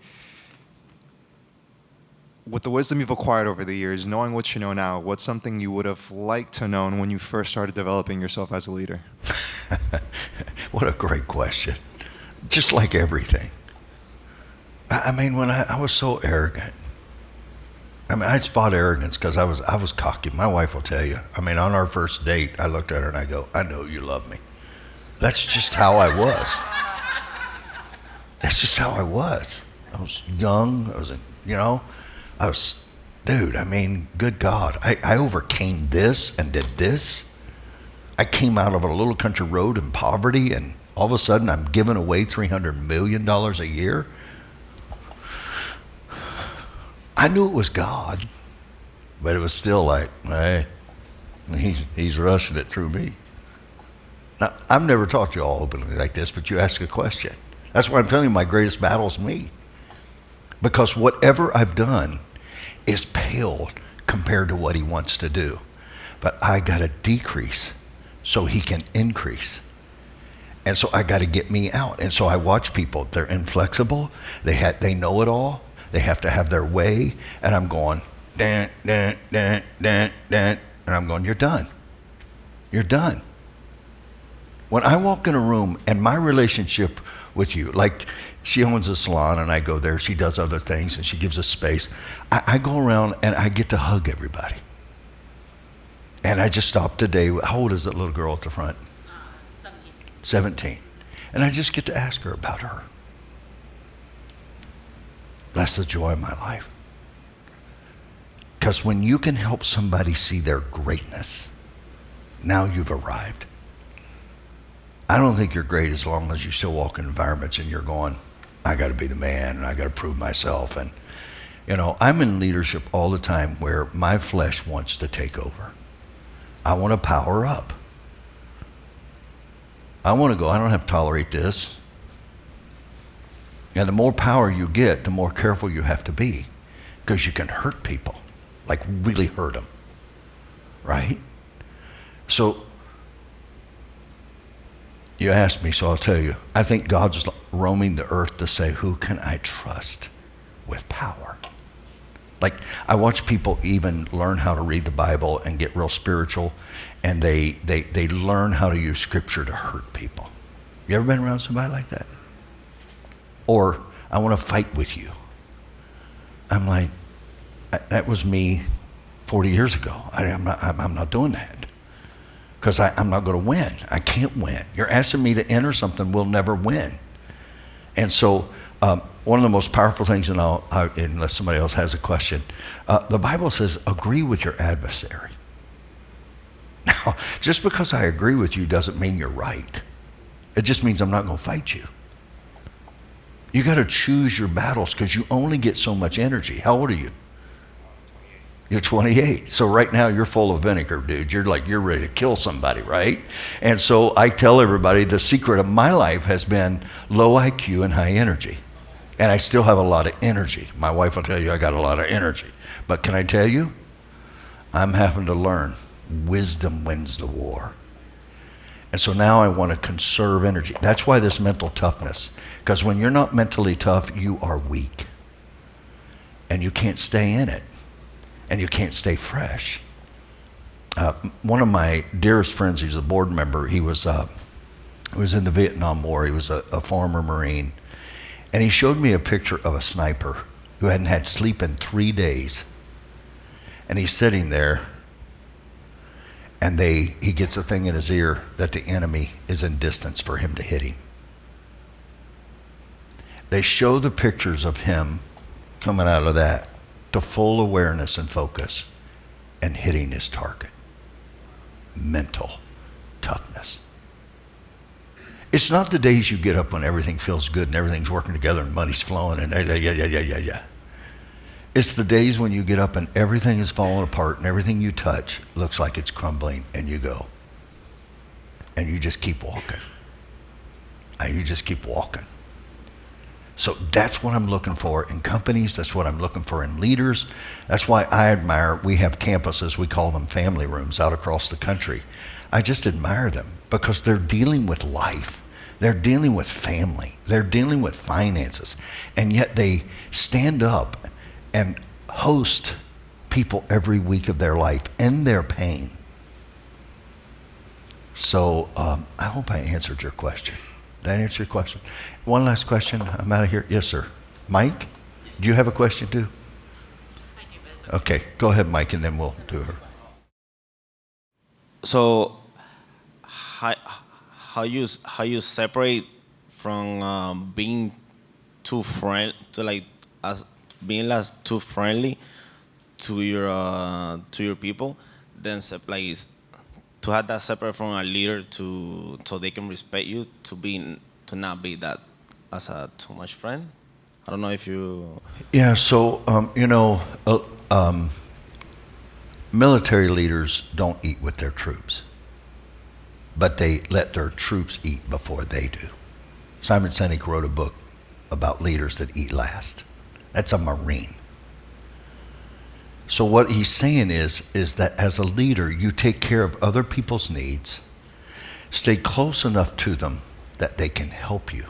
[SPEAKER 7] with the wisdom you've acquired over the years, knowing what you know now, what's something you would have liked to know when you first started developing yourself as a leader?
[SPEAKER 3] What a great question. Just like everything. I mean, when I was so arrogant. I'd spot arrogance because I was cocky. My wife will tell you. On our first date, I looked at her and I go, I know you love me. That's just how I was. That's just how I was. I was young. Good God. I overcame this and did this. I came out of a little country road in poverty, and all of a sudden I'm giving away $300 million a year. I knew it was God, but it was still like, hey, he's rushing it through me. Now, I've never talked to you all openly like this, but you ask a question. That's why I'm telling you my greatest battle is me. Because whatever I've done is paled compared to what he wants to do. But I got to decrease so he can increase. And so I got to get me out. And so I watch people. They're inflexible. They know it all. They have to have their way. And I'm going, dun, dun, dun, dun, dun. And I'm going, you're done. You're done. When I walk in a room and my relationship with you, like she owns a salon and I go there, she does other things and she gives us space. I go around and I get to hug everybody. And I just stopped today. How old is that little girl at the front?
[SPEAKER 8] 17.
[SPEAKER 3] 17. And I just get to ask her about her. That's the joy of my life. Because when you can help somebody see their greatness, now you've arrived. I don't think you're great as long as you still walk in environments and you're going, I got to be the man and I got to prove myself. And, you know, I'm in leadership all the time where my flesh wants to take over. I want to power up. I want to go, I don't have to tolerate this. And the more power you get, the more careful you have to be because you can hurt people, like really hurt them, right? So you asked me, so I'll tell you. I think God's roaming the earth to say, who can I trust with power? Like, I watch people even learn how to read the Bible and get real spiritual, and they learn how to use Scripture to hurt people. You ever been around somebody like that? Or, I want to fight with you. I'm like, that was me 40 years ago. I'm not doing that. Because I'm not going to win. I can't win. You're asking me to enter something we'll never win. And so one of the most powerful things, and unless somebody else has a question, the Bible says agree with your adversary. Now, just because I agree with you doesn't mean you're right. It just means I'm not going to fight you. You got to choose your battles because you only get so much energy. How old are you? You're 28. So right now you're full of vinegar, dude. You're ready to kill somebody, right? And so I tell everybody the secret of my life has been low IQ and high energy. And I still have a lot of energy. My wife will tell you I got a lot of energy. But can I tell you? I'm having to learn. Wisdom wins the war. And so now I want to conserve energy. That's why this mental toughness. Because when you're not mentally tough, you are weak. And you can't stay in it. And you can't stay fresh. One of my dearest friends, he's a board member, he was in the Vietnam War, he was a former Marine, and he showed me a picture of a sniper who hadn't had sleep in 3 days. And he's sitting there, and he gets a thing in his ear that the enemy is in distance for him to hit him. They show the pictures of him coming out of that to full awareness and focus and hitting his target. Mental toughness. It's not the days you get up when everything feels good and everything's working together and money's flowing and yeah. It's the days when you get up and everything is falling apart and everything you touch looks like it's crumbling and you go. And you just keep walking. And you just keep walking. So that's what I'm looking for in companies. That's what I'm looking for in leaders. That's why I admire, we have campuses, we call them family rooms out across the country. I just admire them because they're dealing with life. They're dealing with family. They're dealing with finances. And yet they stand up and host people every week of their life in their pain. So I hope I answered your question. Did that answer your question? One last question. I'm out of here. Yes, sir. Mike, do you have a question too?
[SPEAKER 8] I do, but it's
[SPEAKER 3] Okay, go ahead, Mike, and then we'll do her.
[SPEAKER 9] So, how you separate from being too being less too friendly to your people, then to have that separate from a leader so they can respect you to not be that as a too much friend. I don't know if you.
[SPEAKER 3] Yeah, so, military leaders don't eat with their troops, but they let their troops eat before they do. Simon Sinek wrote a book about leaders that eat last. That's a Marine. So what he's saying is that as a leader, you take care of other people's needs, stay close enough to them that they can help you.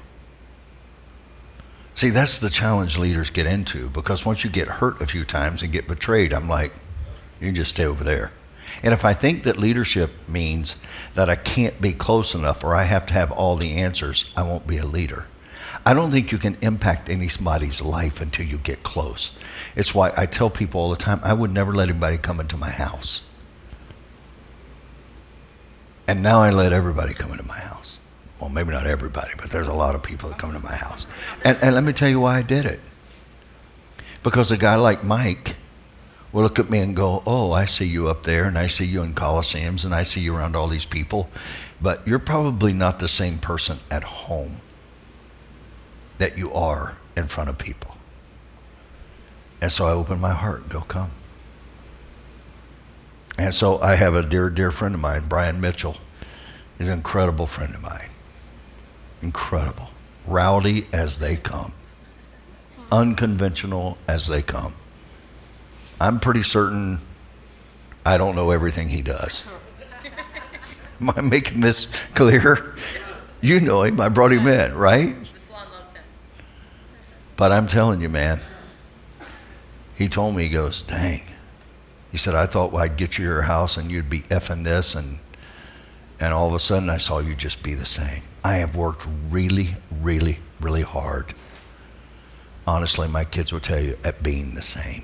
[SPEAKER 3] See, that's the challenge leaders get into, because once you get hurt a few times and get betrayed, I'm like, you can just stay over there. And if I think that leadership means that I can't be close enough or I have to have all the answers, I won't be a leader. I don't think you can impact anybody's life until you get close. It's why I tell people all the time, I would never let anybody come into my house. And now I let everybody come into my house. Well, maybe not everybody, but there's a lot of people that come into my house. And let me tell you why I did it. Because a guy like Mike will look at me and go, oh, I see you up there, and I see you in Coliseums, and I see you around all these people, but you're probably not the same person at home that you are in front of people. And so I open my heart and go, come. And so I have a dear, dear friend of mine, Brian Mitchell. He's an incredible friend of mine. Incredible. Rowdy as they come. Unconventional as they come. I'm pretty certain I don't know everything he does. Am I making this clear? You know him. I brought him in, right? But I'm telling you, man, he told me, he goes, dang. He said, I thought I'd get you your house and you'd be effing this, and all of a sudden I saw you just be the same. I have worked really, really, really hard. Honestly, my kids will tell you, at being the same.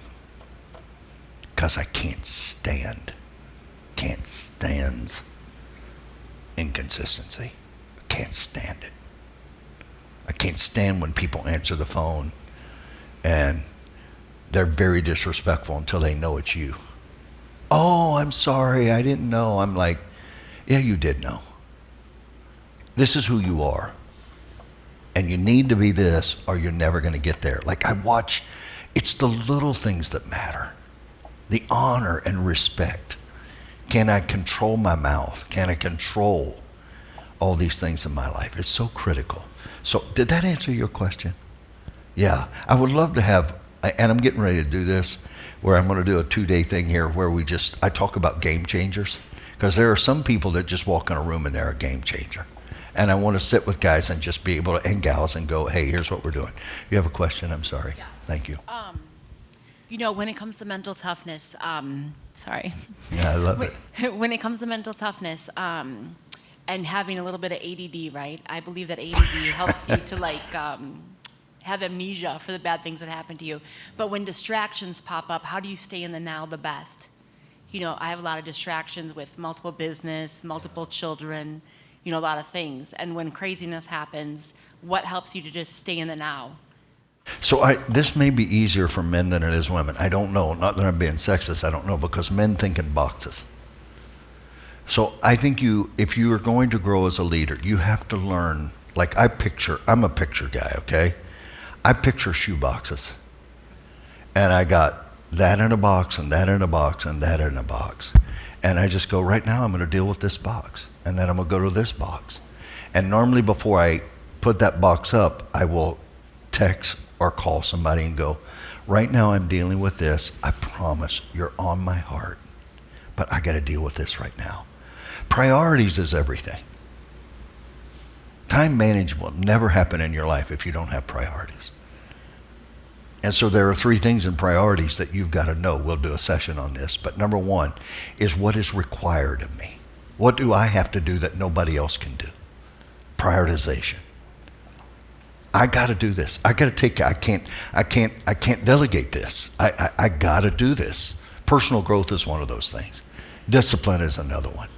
[SPEAKER 3] Because I can't stand inconsistency. I can't stand it. I can't stand when people answer the phone and they're very disrespectful until they know it's you. Oh, I'm sorry, I didn't know. I'm like, yeah, you did know. This is who you are. And you need to be this or you're never going to get there. Like I watch, it's the little things that matter. The honor and respect. Can I control my mouth? Can I control all these things in my life? It's so critical. So did that answer your question? Yeah, I would love to have, and I'm getting ready to do this, where I'm going to do a 2-day thing here where I talk about game changers. Because there are some people that just walk in a room and they're a game changer. And I want to sit with guys and just be able to, and gals, and go, hey, here's what we're doing. You have a question? I'm sorry.
[SPEAKER 8] Yeah.
[SPEAKER 3] Thank you.
[SPEAKER 8] You know, when it comes to mental toughness, sorry.
[SPEAKER 3] Yeah, I love it.
[SPEAKER 8] When it comes to mental toughness and having a little bit of ADD, right? I believe that ADD helps you to have amnesia for the bad things that happen to you. But when distractions pop up, how do you stay in the now the best? You know, I have a lot of distractions with multiple business, multiple children, you know, a lot of things. And when craziness happens, what helps you to just stay in the now?
[SPEAKER 3] So this may be easier for men than it is women. I don't know. Not that I'm being sexist. I don't know, because men think in boxes. So I think if you are going to grow as a leader, you have to learn. Like I'm a picture guy, okay? I picture shoe boxes. And I got that in a box and that in a box and that in a box. And I just go, right now I'm going to deal with this box. And then I'm going to go to this box. And normally before I put that box up, I will text or call somebody and go, right now I'm dealing with this. I promise you're on my heart, but I got to deal with this right now. Priorities is everything. Time management will never happen in your life if you don't have priorities. And so there are 3 things in priorities that you've got to know. We'll do a session on this. But number 1 is what is required of me. What do I have to do that nobody else can do? Prioritization. I got to do this. I got to take. I can't delegate this. I got to do this. Personal growth is one of those things. Discipline is another one.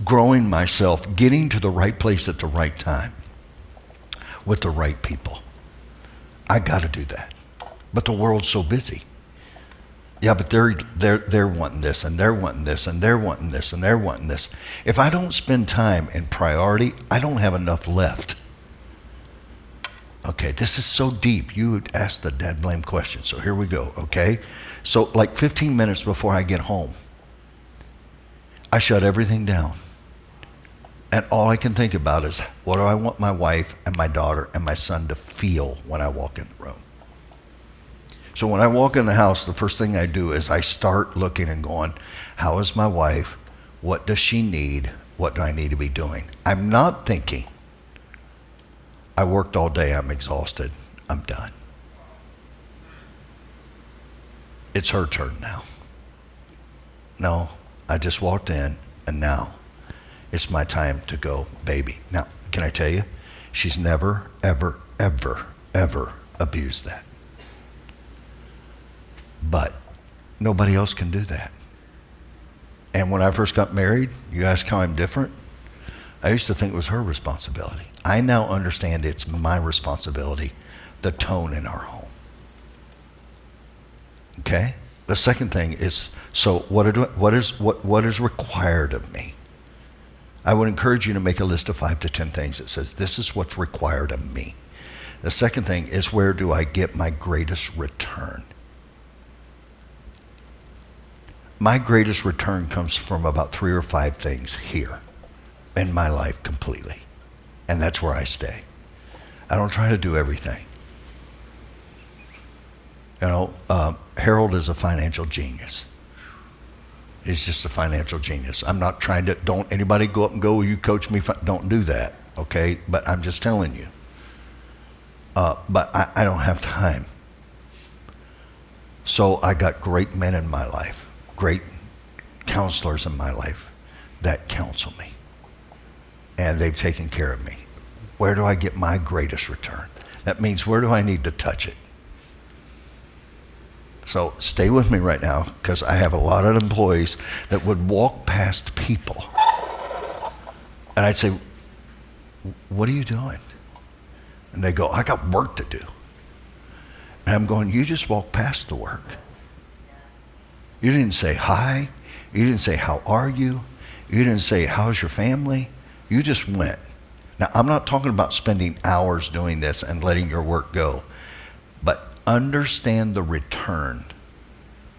[SPEAKER 3] Growing myself, getting to the right place at the right time with the right people. I got to do that. But the world's so busy. Yeah, but they're wanting this, and they're wanting this, and they're wanting this, and they're wanting this. If I don't spend time in priority, I don't have enough left. Okay, this is so deep. You asked the dad blame question, so here we go, okay? So like 15 minutes before I get home, I shut everything down. And all I can think about is, what do I want my wife and my daughter and my son to feel when I walk in the room? So when I walk in the house, the first thing I do is I start looking and going, how is my wife? What does she need? What do I need to be doing? I'm not thinking, I worked all day, I'm exhausted. I'm done. It's her turn now. No, I just walked in, and now it's my time to go, baby. Now, can I tell you, she's never, ever, ever, ever abused that. But nobody else can do that. And when I first got married, you ask how I'm different? I used to think it was her responsibility. I now understand it's my responsibility, the tone in our home. Okay? The second thing is, so what is required of me? I would encourage you to make a list of 5 to 10 things that says, this is what's required of me. The second thing is, where do I get my greatest return? My greatest return comes from about 3 or 5 things here in my life completely. And that's where I stay. I don't try to do everything. You know, Harold is a financial genius. He's just a financial genius. I'm not trying to, don't anybody go up and go, you coach me, don't do that, okay? But I'm just telling you. But I don't have time. So I got great men in my life, great counselors in my life that counsel me. And they've taken care of me. Where do I get my greatest return? That means, where do I need to touch it? So stay with me right now, because I have a lot of employees that would walk past people. And I'd say, what are you doing? And they go, I got work to do. And I'm going, you just walked past the work. You didn't say hi. You didn't say, how are you? You didn't say, how's your family? You just went. Now, I'm not talking about spending hours doing this and letting your work go, but understand the return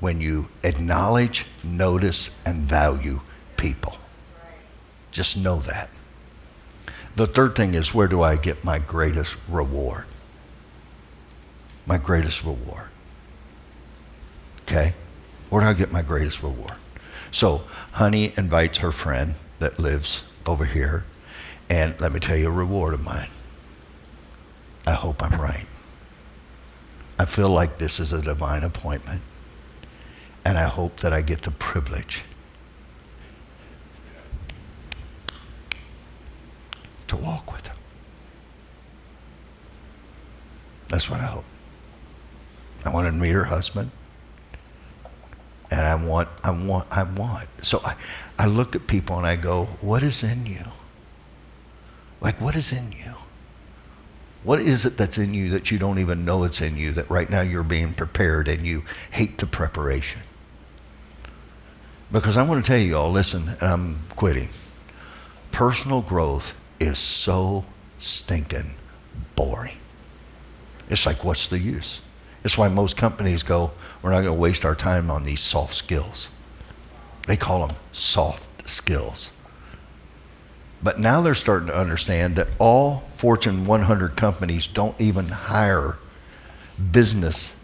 [SPEAKER 3] when you acknowledge, notice, and value people. Just know that. The third thing is, where do I get my greatest reward? My greatest reward. Okay? Where do I get my greatest reward? So, Honey invites her friend that lives over here, and let me tell you a reward of mine. I hope I'm right. I feel like this is a divine appointment, and I hope that I get the privilege to walk with her. That's what I hope. I want to meet her husband, and I want. So I look at people and I go, what is in you? Like, what is in you? What is it that's in you that you don't even know it's in you, that right now you're being prepared and you hate the preparation? Because I want to tell you all, listen, and I'm quitting. Personal growth is so stinking boring. It's like, what's the use? It's why most companies go, we're not going to waste our time on these soft skills. They call them soft skills. But now they're starting to understand that all Fortune 100 companies don't even hire business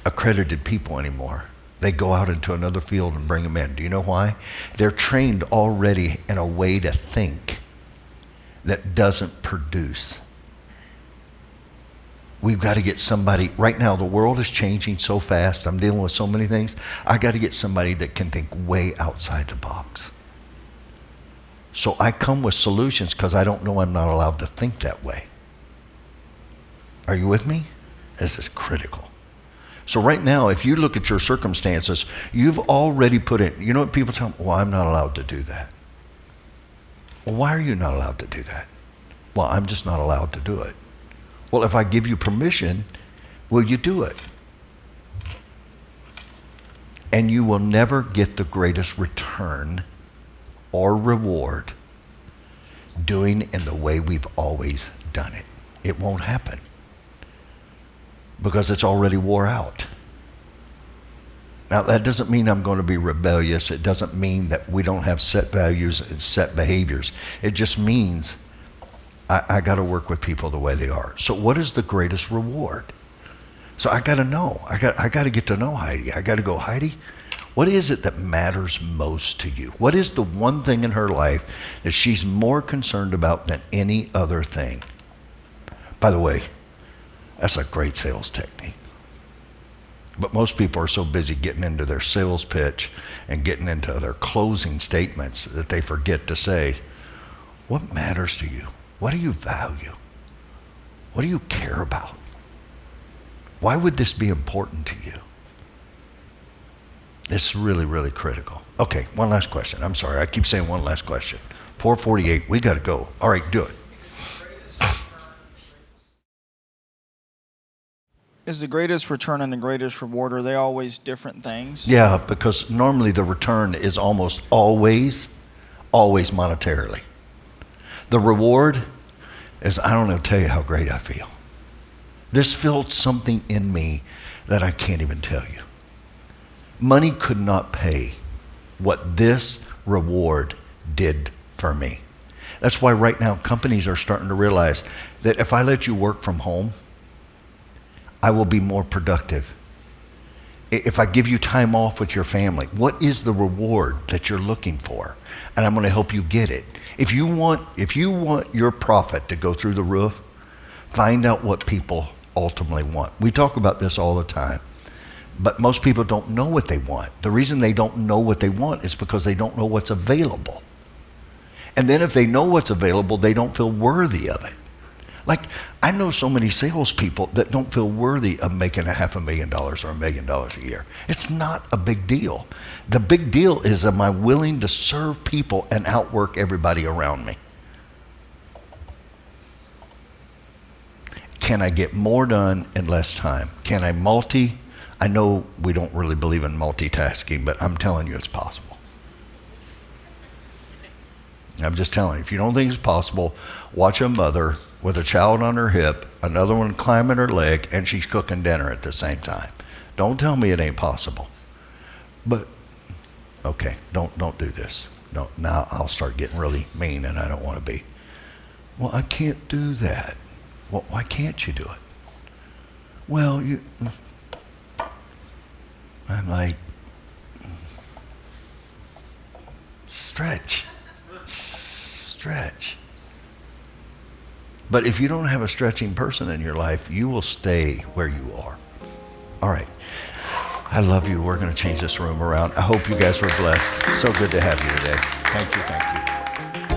[SPEAKER 3] accredited people anymore. They go out into another field and bring them in. Do you know why? They're trained already in a way to think that doesn't produce. We've got to get somebody, right now the world is changing so fast, I'm dealing with so many things, I got to get somebody that can think way outside the box. So I come with solutions because I don't know I'm not allowed to think that way. Are you with me? This is critical. So right now, if you look at your circumstances, you've already put in, you know what people tell me? Well, I'm not allowed to do that. Well, why are you not allowed to do that? Well, I'm just not allowed to do it. Well, if I give you permission, will you do it? And you will never get the greatest return or reward doing in the way we've always done it. It won't happen because it's already wore out. Now, that doesn't mean I'm going to be rebellious. It doesn't mean that we don't have set values and set behaviors. It just means I got to work with people the way they are. So what is the greatest reward? So I got to know. I got to get to know Heidi. I got to go, Heidi, what is it that matters most to you? What is the one thing in her life that she's more concerned about than any other thing? By the way, that's a great sales technique. But most people are so busy getting into their sales pitch and getting into their closing statements that they forget to say, what matters to you? What do you value? What do you care about? Why would this be important to you? It's really, really critical. Okay, one last question. I'm sorry, I keep saying one last question. 4:48, we got to go. All right, do it.
[SPEAKER 6] Is the greatest return and the greatest reward, are they always different things?
[SPEAKER 3] Yeah, because normally the return is almost always monetarily. The reward is, I don't know, tell you how great I feel. This filled something in me that I can't even tell you. Money could not pay what this reward did for me. That's why right now companies are starting to realize that if I let you work from home, I will be more productive. If I give you time off with your family, what is the reward that you're looking for? And I'm going to help you get it. If you want your profit to go through the roof, find out what people ultimately want. We talk about this all the time, but most people don't know what they want. The reason they don't know what they want is because they don't know what's available. And then if they know what's available, they don't feel worthy of it. Like, I know so many salespeople that don't feel worthy of making $500,000 or $1 million a year. It's not a big deal. The big deal is, am I willing to serve people and outwork everybody around me? Can I get more done in less time? Can I I know we don't really believe in multitasking, but I'm telling you it's possible. I'm just telling you, if you don't think it's possible, watch a mother with a child on her hip, another one climbing her leg, and she's cooking dinner at the same time. Don't tell me it ain't possible. But, okay, don't do this. No, now I'll start getting really mean, and I don't want to be. Well, I can't do that. Well, why can't you do it? Well, I'm like, stretch. But if you don't have a stretching person in your life, you will stay where you are. All right. I love you. We're going to change this room around. I hope you guys were blessed. So good to have you today. Thank you.